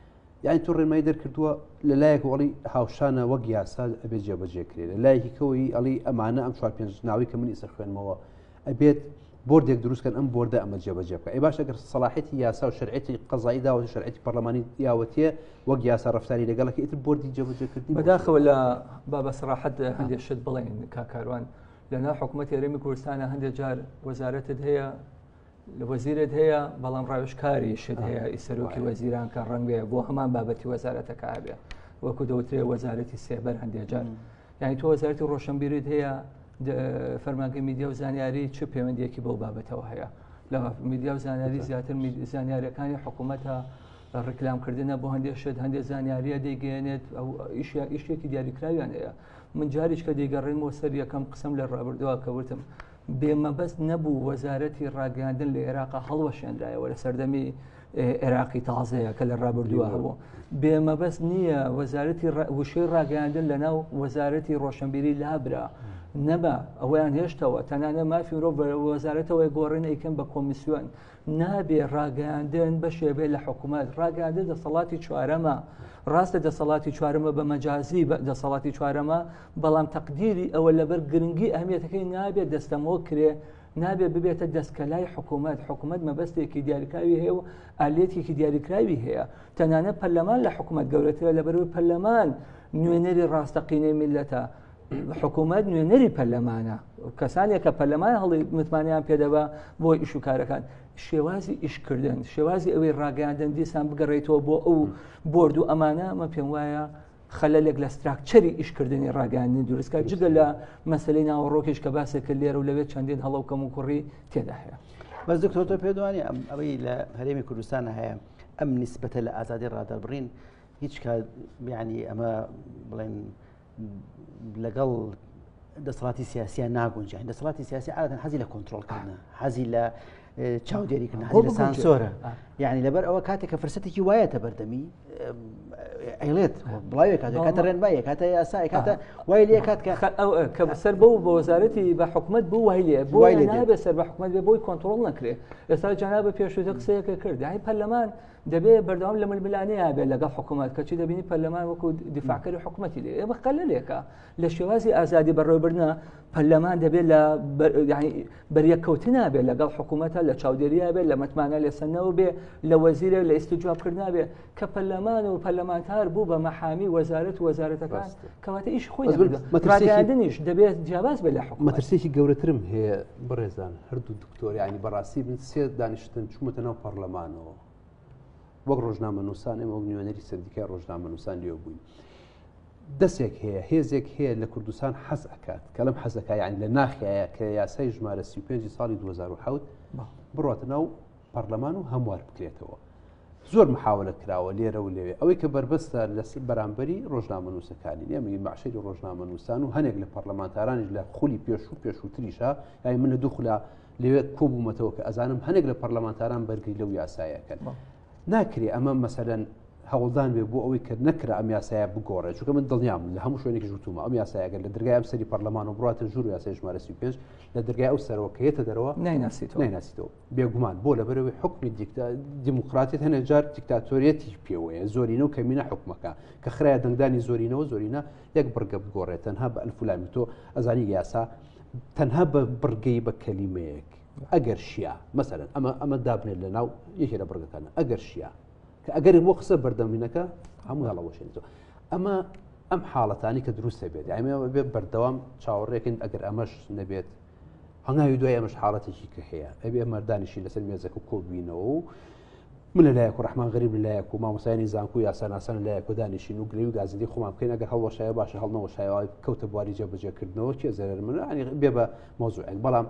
یعنی تۆ ڕێنمایی دەرکردووە لەلایەک وەڵی هاوشانە وەک یاسا ئەبێت جێبەجێکرێت، لە لایەکی کەوەی ئەڵی ئەمانە ئەم 4-5 ناوی کە من ئیسە خوێنمەوە ئەبێت بۆردێک دروستکەن ئەم بۆردە ئەمە جێبەجێ بکە. ئەی باش ئەگەر سەلاحێتی یاسا و شەرعەتی قەزایی داوەتی شەرعەتی پەرلەمانی یاوەتیە وەک یاسا ڕەفتاری لەگەڵەکە ئیتر بۆردی جێبەجێکردنی بەداخەوە لە بابە سەراحەت هەندێک شت بڵێن کاکاروان لەناو حکوومەتی هەرێمی کوردستانە هەندێک جار وەزارەتت هەیە لە وەزیرت هەیە بەڵام ڕاوێژکاری شت هەیە ئیسەرۆکی وەزیران کە ڕەنگەیە بۆ هەمان بابەتی وەزارەتەکە هەبێ وەکو دەوترێ وەزارەتی سێبەر هەندێک جار. یعنی تۆ وەزارەتی ڕۆشنبیریت هەیە فەرمانگەی میدیا و زانیاری چ پەیوەندیەکی بەو بابەتەوە هەیە؟ لە میدیا و زانیاری زیاتر زانیاریەکانی حکوومەتە ڕکلامکردنە بۆ هەندێک شت هەندێک زانیاریە دەیگەێنێت ئەو ئیشێکی دیاریکراویان هەیە. من جاریش کە دەیگەڕێمەوە سەر یەکەم قسم لە ڕابردووە کە وتم بێمەبەست نەبوو وەزارەتی ڕاگەاندن لە عێراقا هەڵوەشێنرایەوە لە سەردەمی عێراقی تازەیە کە لە ڕابردووە هەبوو. بێمەبەست نییە وەزارەتی وشەی ڕاگەاندن لە ناو وەزارەتی ڕۆشنبیری لابرا نەبا ئەویان هێشتەوە تەنانە مافی مرۆڤ وەزارەتەوەی گۆڕین ئەیکەن بە کۆمیسیۆن نابێ ڕاگەاندن بەشێبێ لە حکوومەت ڕاگەاندن دەسەڵاتی چوارەمە. ڕاستە دەسەڵاتی چوارەمە بە مەجازی دەسەڵاتی چوارەمە، بەڵام تەقدیری ئەوە لەبەر گرنگی ئەهمیەتەکەی نابێت دەستەمەوە کرێ، نابێت ببێتە دەستکەلای حکوومەت. حکوومەت مەبەستێکی دیاریکراوی هەیە و ئالێتێکی دیاریکراوی هەیە. تەنانە پەرلەمان لە حکوومەت گەورەترە لەبەرەوەی پەرلەمان نوێنەری ڕاستەقینەی میلەتە، حکوومەت نوێنەری پەرلەمانە، کەسانێک کە پەرلەمان هەڵی متمانیان پێدەبا بۆ ئیش و کارەکان. شێوازی ئیشکردن شێوازی ئەوەی ڕاگەاندن دیسان بگەڕێتەوە بۆ ئەو بۆرد و ئەمانە مە پێم وایە خەلەلێک لە ستراکچەری ئیشکردنی ڕاگەاندنی دروستکە جگە لە مەسەلەی ناوەڕۆکیش کە باسێکە لێرە و لەوێت چەندین هەڵە و کەم و کوڕی تێدا هەیە. بەس دکتۆر تۆ پێدوانی ئەوەی لە هەرێمی کوردستانە هەیە ئەم نیسبەتە لە ئازادی ڕادەبڕین هیچ یعنی ئەمە بڵێن لەگەڵ دەسەڵاتی سیاسیان ناگونجین. دەسەڵاتی سیاسی عادەتەن حەزی لە کۆنتڕۆڵکردنە، حەزی لە چاودێریکردن، حەزی لە سانسۆرە. یعنی لەبەر ئەوە کاتێک کە فرسەتێکی وایەتە بەردەمی ئەیڵێت بڵاوێک کاتە ڕێنمایە کاتە یاسای کاتە وای لێ کات کە سەر بەو بە وەزارەتی بە حکوومەت بوو وای لێ بۆ نابێت سەر بە حکوومەت بێ بۆی کۆنتڕۆڵ نەکرێ. ئێستا جەنابە پێشووتە قسەیەکە کرد هی پەرلەمان دەبێت بەردەوام لە ململانەیە بێت لەگەڵ حکوومەت کەچی دەبینی پەرلەمان وەکو دیفاعکەری حکوومەتی لێ ئێمە قەلەلێکە لە شێوازی ئازادی بەڕێوەبردنە پەرلەمان دەبێت لە بەریەککەوتن نابێت لەگەڵ حکوومەتە لە چاودێریە بێت لە متمانە لێسەنەوە بێ لە وەزیرە لە ئیستیجوابکردنا بێ کە پەرلەمان و پەرلەمانتار بوو بە مەحامی وەزارەتەکان کەواتە ئیش خۆی ڕاگەاندنیش دەبێت جیاواز بێت لە حکوومەت. مەترسێکی گەورەترم هەیە بەڕێزان هەردوو دکتۆر یعنی بەڕاستی من سێ دانیشتن چوومەتە ناو پەرلەمانەوە وەک ڕۆژنامەنووسان ئێمە وەک نوێنەری سندیکای ڕۆژنامەنووسان لێ بووین. دەستێک هەیە هێزێک هەیە لە کوردستان حەز ئەکات کە لەم حەزەکە یعنی لە ناخیایە کە یاسای ژمارە 35 ساڵی 2007 بڕاتە ناو پەرلەمان و هەموار بکرێتەوە. زۆر محاولە کراوە لێرە و لێوێ ئەوەی کە بربەستە لە بەرامبەری ڕۆژنامەنووسەکانی ئێمە مەعشەری ڕۆژنامەنووسان و هەنێک لە پەرلەمانتارانیش لە خولی پێشووتریشە یعنی من لە دوو خولە لەوێ کۆبوومەتەوە کە ئەزانم هەنێک لە پەرلەمانتاران بەرگری لەو یاسایەکەن ناکرێ ئەمە مەسەلەن هەوڵدان بێ بۆ ئەوەی کە نەکرا ئەم یاسایە بگۆڕێ چونکە من دڵنیام لە هەموو شوێنێکی ژوتومە ئەم یاسایەگەر لە دەرگای ئەم سەری پەرلەمان و بڕاتە ژوور یاسای ژمارە 35 لە دەرگای ئەو سەرۆکەیەتە دەرەوە نایناسیتەوە بێگومان بۆ لەبەرەوەی حکمی دیموکراتیت هەنێ جار دیکتاتۆریەتی پێوەیە زۆرینە و کەمینە حکومەکە کە خراە دەنگدانی زۆرینەوە زۆرینە یەک بڕگە بگۆڕێت تەنها بە ئەلفولامی تۆ ئەزانی یاسا تەنها بە بڕگەی بە کەلیمەیەک ئەگەر شیە مەسەرەن ئەمە دابنێت لە ناو یەکێ لە بڕگەکانە ئەگەر شیە کە ئەگەر بۆ قسە بەردەمینەکە هەموو هەڵەوەشێنێتەوە ئەم حاڵەتانی کە دروستە بێت ئەمە بێ بەردەوام چاوەڕێکن ئەگەر ئەمەش نەبێت هەنگاوی دوای ئەمەش حاڵەتێکی کە هەیە ئەبێ مەردانیشی لەسەر مێزەکە کۆبینەوە و من لەلایەک و ڕەحمان غەریب لەلایەک و مامۆستایانی زانکو یا سەرناسان لەلایەک و دانیشین و گرێ و گازندی خۆمان بکەین ئەگەر هەڵوەشایە باشە هەڵنەوەشایەوە کەوتە بواری جێبەجێکردنەوە چێ زەرەر من ینی بێ بە مۆزوعێک بەڵام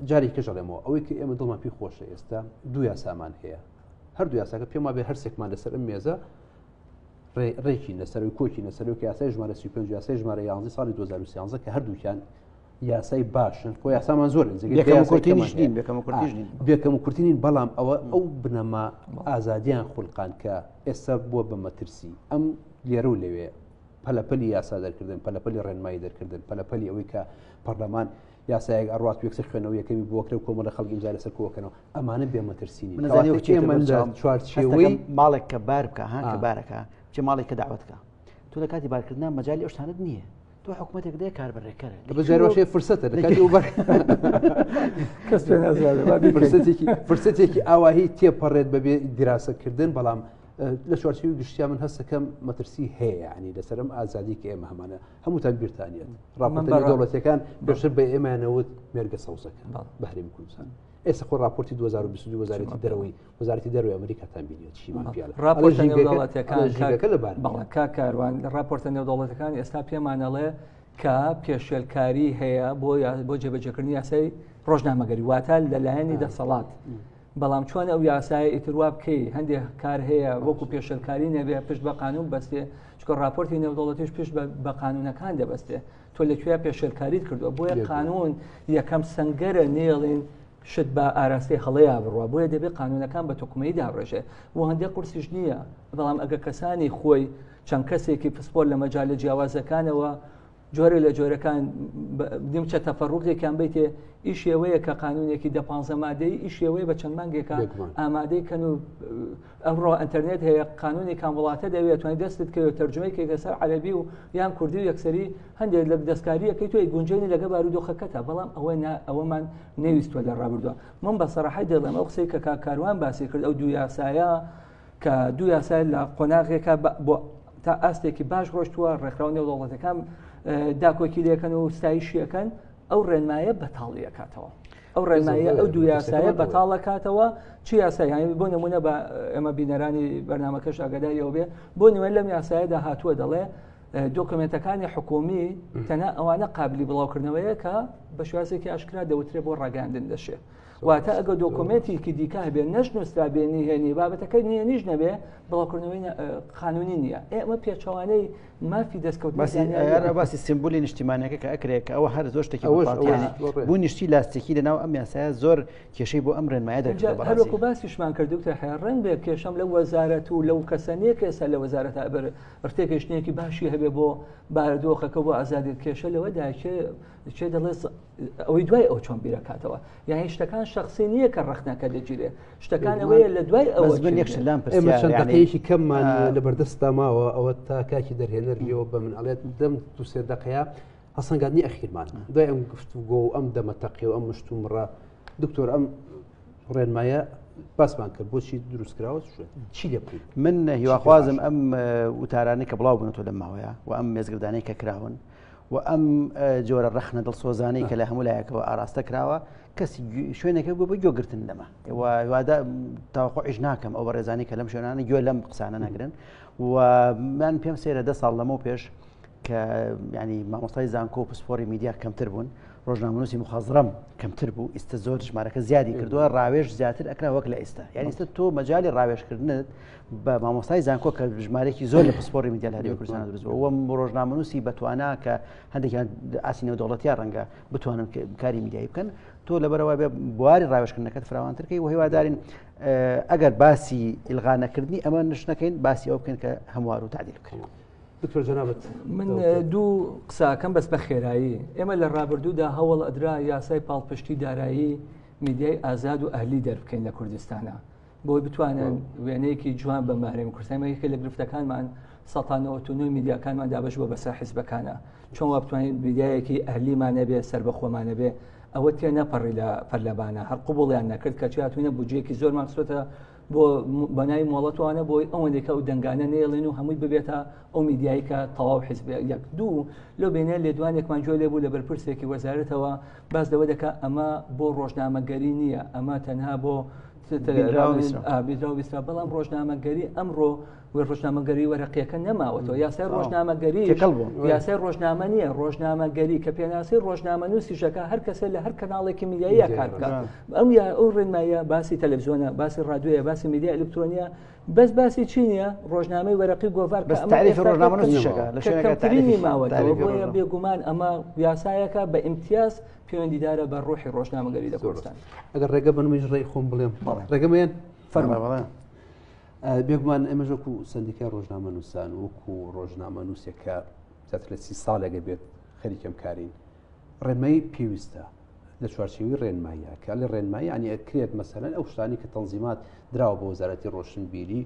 جاری کەژەڵێمەوە ئەوەی کە ئێمە دڵمان پێی خۆشە ئێستا دوو یاسامان هەیە هەردوو یاساکە پێما بێ هەرسێکمان لەسەر ئەم مێزە ڕێکی لەسەر کۆکی لەسەرۆکی یاسای ژمارە 35 یاسای ژمارە 11 ساڵی 2013 کە هەردووکیان یاسای باشن خۆ یاسامان زۆر بێکەم و کورتینین بەڵام ئەو بنەما ئازادیان خوڵقان کە ئێستا بووە بە مەترسی ئەم لێرە و لەوێ پەلەپەلی یاسا دەرکردن پەلەپەلی ڕێنمایی دەرکردن پەلەپەلی ئەوەی کە پەرلەمان یاسایەک ئەڕات یەکسەر خوێنەوە یەکەمی بۆکرێ و کۆمەڵە خەڵکی ئیمزا لەسەر کۆکەنەوە ئەمانە بێ مەترسینی چوارچێوەی ماڵێک کە بار بکە کە بارەکە چه ماڵێک کە داوەتکە تۆ لە کاتی بارکردنا مەجای ئەو شتانت نییە تۆ حکوومەتێک دێ کاربڕێکەرە بەجارەوەشێ فرسەتە لە کاتی وبەر فرسەتێکی ئاواهی تێپەڕێت بەبێ دیراسەکردن بەڵام لە چوارچێوی گشتیا من هەستەکەم مەترسی هەیە ینی لەسەرم ئازادی کە ئێمە هەمانە هەمووتان بیرتانیت ڕاپۆرتەکانی دەوڵەتەکان بەشتر بە ئێمانەوت مێرگە سەوزەکە بەهرەمی کوردستان ئێستا خۆ راپۆرتی 2022 وەزارەتی دەرەوەی وەزارەتی دەرەوەی ئەمریکاتان بینێت چیمان پیاڵە راپۆرتە نێودەوڵەتەکە لەبار کاکاروان راپۆرتە نێودەوڵەتەکان ئێستا پێمانەڵێ کە پێشێلکاری هەیە بۆ جێبەجێکردنی یاسای ڕۆژنامەگەری واتە لەلایەنی دەسەڵات بەڵام چۆن ئەو یاسای ئیتروا بکەی هەندێک کار هەیە وەکو پێشێلکاری نەبێ پشت بە قانون بەستێ چکە راپۆرتی نێودەوڵەتیش پشت بە قانونەکان دەبەستێ تۆ لەکوێ پێشێلکاریت کردووە بۆیە قانون یەکەم سنگەرە نێڵین شت بە ئاراستی هەڵەیە بڕوە بۆیە دەبێت قانونەکان بە توکمەی دابڕێژێ و هەندێک قورسیش نییە بەڵام ئەگە کەسانی خۆی چەند کەسێکی پسپۆر لە مەجالە جیاوازەکانەوە جۆرە لە جۆرەکان دیمچە تەفەڕوقێکیان بیتێ ئیشێوەیە کە قانونێکی 15 مادەی ئیشێوەیە بە چەند مانگێکە ئامادەی کەن و ئەمڕۆ ئەنتەرنێت هەیە قانونی کام وڵاتە دەوێت توانای دەستت کە تەرجمەیەکی لەسەر عەرەبی و یان کوردی و یەکسەری هەندێک لە دەستکاریەکەی تۆی گونجێنی لەگە بارودۆخەکەتە بەڵام ئەوەمان نەویستوە لە ڕابردووە من بە سەراحەت دەڵێم ئەو قسەی کە کاروان باسی کرد ئەو دوو یاسایە کە دوو یاسای لە قۆناغێکە بۆ تا ئاستێکی باش ڕۆشتووە ڕێکخراو نێودەوڵەتەکان داکۆکی لێکەن و ستایشیەکەن ئەو ڕێنمایە بەتاڵیەکاتەوە ئەو ڕێنمایە ئەو دوو یاسایە بەتاڵەکاتەوە چی یاسایی بۆ نمونە بە ئێمە بینەرانی بەرنامەکەش ئاگاداریەوە بێ بۆ نوێن لەم یاسایەدا هاتووە دەڵێ دۆکومنتەکانی حکومی تەنها ئەوانە قابلی بڵاوکردنەوەیە کە بە شێوازێکی ئاشکرا دەوترێت بۆ ڕاگەاندن دەشێت واتە ئەگە دۆکومنتێکی دیکە هەبێ نەشنووسرا بێنی هێنی بابەتەکەی نییە نیش نەبێ بڵاوکردنەوەی قانونی نییە ئێمە پێچەوانەی مافی دەستکەوت باسی سمبولی نیشتیمانەکە کە ئەکرێت کە ئەوە هەر زۆر شتێکی بوو نیشتی لاستێکی لەناو ئەم یاسایە زۆر کێشەی بۆ ئەم ڕێنمایە دەکرێت هەروەکو باسیشمان کردوتە ڕەنگ بێ کێشەم لە وەزارەت و لەو کەسەنێک ئێستا لە وەزارەتە ئەبەر ڕتێکشتێکی باشی هەبێ بۆ بارودۆخەکە بۆ ئازادی کێشە لەوەدا چێ دەڵێ ئەوەی دوای ئەو چۆن بیرەکاتەوە یانی شتەکان شخصی نییە کە ڕەخنەکە دەگیرێ شتەکان ئەوەیە لە دوای ئەوە دقەیەکی کەممان لە بەردەستا ماوە ئەوە تا کاکی دەرهێنەرەوە بە من ئەڵێت دەم دو سێ دقەیە هەسەنگاندنی ئەخیرمان دوای ئەم گفتوگۆ و ئەم دەمەتەقی و ئەم مشتومڕە دکتۆر ئەم ڕێنمایە باسمان کرد بۆچی دروستکراوە چی لێ بکەیت من هیواخوازم ئەم وتارانەی کە بڵاو بنەوە لەم ماوەیە و ئەم مێزگردانەی کە کراون و ئەم جۆرە ڕەخنە دڵسۆزانەی کە لە هەموو لایەکەوە ئاراستە کراوە کەسی شوێنێکە بۆ بە گوێگرتن لەمە ووادا تاوەقعیش ناکەم ئەو بەڕێزانی کە لەم شوێنانە گوێ لەم قسانە نەگرن و من پێم سێرە 10 ساڵ لەمەوە پێش کە ینی مامۆستای زانکۆ و پسپۆری میدیا کەمتر بوون ڕۆژنامەنووسی مخازڕەم کەمتر بوو ئێستا زۆر ژمارەکە زیادی کردووە ڕاوێژ زیاتر ئەکرا وەک لە ئێستا یعنی ئێستا تۆ مەجای ڕاوێژکردنت بە مامۆستای زانکۆ کە ژمارەی زۆر لە پسپۆڕی میدیال هەرێمی کوردستان دروست بووە وە ڕۆژنامەنووسی بەتوانە کە هەندێکیان ئاسی نێودەوڵەتیان ڕەنگە بتوانن کاری میدیایی بکەن تۆ لەبەرەوە بێ بواری ڕاوێژکردنەکەت فراوانترکەی و هیوادارین ئەگەر باسی ئیلغانەکردنی ئەمە نشنەکەین باسی ئەو بکەین کە هەموار و تعدیل بکەین. دکتۆر جەنابەت من دوو قساکەم بەس بە خێرایی ئێمە لە ڕابردوودا هەوڵ ئەدرا یاسای پاڵپشتی دارایی میدیای ئازاد و ئەهلی دەربکەین لە کوردستانە بۆی بتوانن وێنەیەکی جوان بە مارێمی کوردستان یەکێک لە گرفتەکانمان ١٩٩ میدیاکانمان دابش بۆ بەسەر حیزبەکانە چۆن وا بتوانین میدیایەکی ئەهلیمانە بێ سربەخۆمانە بێ ئەوە تێ نەپەڕی لە پەرلەمانە هەر قوبوڵیان نەکرد کە چاتوینە بودجەیەکی زۆرمان سوتە بۆ بەناوی مۆڵەتوانە بۆی ئەوەندێکە و دەنگانە نێڵێن و هەمووی ببێتە ئەو میدیایی کە تەواو حیزب یەک دوو لەو بینە لێدوانێکمان جۆ لێبوو لە بەرپرسێکی وەزارەتەوە باس لەوە دەکات ئەمە بۆ ڕۆژنامەگەری نییە ئەمە تەنها بۆ بیدرا بیسترا بەڵام ڕۆژنامەگەری ئەمڕۆ ڕۆژنامەگەری وەرەقیەکە نەماوەتەوە یاسای ڕۆژنامەگەری یاسای ڕۆژنامە نییە ڕۆژنامەگەری کە پێناسی ڕۆژنامەنووسیشەکە هەر کەسێ لە هەر کەناڵێکی میدیایی کار بکات ئەو ڕێنمایە باسی تەلەڤیزیۆنە باسی ڕادیۆیە باسی میدیا ئەلکترۆنیە بەس باسی چینە ڕۆژنامەی وەرەقی گۆڤار کەترینی ماوەتەوە بۆیە بێگومان ئەمە یاسایەکە بە ئیمتیاز پەیوەندیدارە بە ڕۆحی ڕۆژنامەگەری لە کوردستان. ئەگەر ڕێگە بنمەش ڕێی خۆم بڵێم ڕێگەمەیان فەرمایە بێگومان ئێمەش وەکو سندیکای ڕۆژنامەنووسان وەکو ڕۆژنامەنووسێکە لە 30 ساڵێگە بێت خەریکەم کارین ڕێنمایی پێویستە لە چوارچێوی ڕێنماییە کە لە ڕێنمایی ئەنی ئەکرێت مەسەلەن ئەو شتانی کە تەنزیمات دراوە بە وەزارەتی ڕۆشنبیری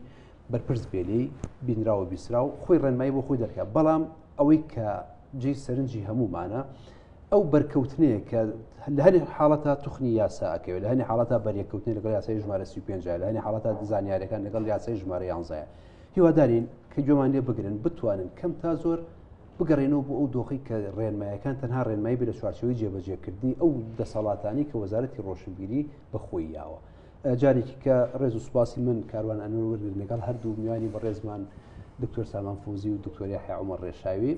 بەرپرس بێلی بینراوە بیسرا و خۆی ڕێنمایی بۆ خۆی دەرکات بەڵام ئەوەی کە جێی سەرنجی هەمومانە ئەو بەرکەوتنەیە کە لە هەنێ حاڵەتە توخنی یاسا ئەکەوێت لە هەنێ حاڵەتە بەریەکەوتنی لەگەڵ یاسای ژمارە 35 لە هەنێ حاڵەتە زانیاریەکان لەگەڵ یاسای ژمارە 11 هیوادارین کە گوێمان لێ بگرن بتوانن کەم تا زۆر بگەڕێنەوە بۆ ئەو دۆخی کە ڕێنمایەکان تەنها ڕێنمایی بێ لە چوارچێوەی جێبەجێکردنی ئەو دەسەڵاتانی کە وەزارەتی ڕۆشنبیری بەخۆی یاوە جارێکی کە ڕێز و سوپاسی من کاروان ئەنوەر لەگەڵ هەردوو میوانی بەڕێزمان دکتۆر سامان فوزی و دکتۆر یاحیا عومەر ڕێشاوی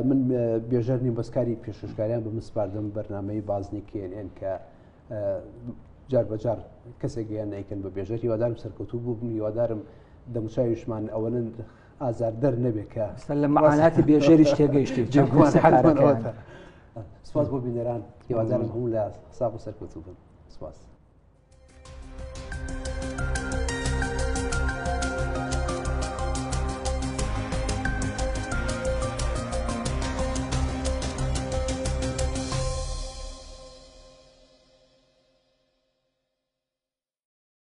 من بێژەر نیم بەسکاری پێشکەشکاریان بە مسپاردەم بەرنامەی بازنی KNN کە جار بەجار کەسێک گەیان نیکەن بە بێژەر هیوادارم سەرکەوتوو بوو هیوادارم دەموچاویشمان ئەوەن ئازاردەر نەبێت کە لە مەعاناتی بێژەریش تێگەیشتی سپاس بۆ بینەران هیوادارم هەموو لە حساب و سەرکەوتوو بن سپاس.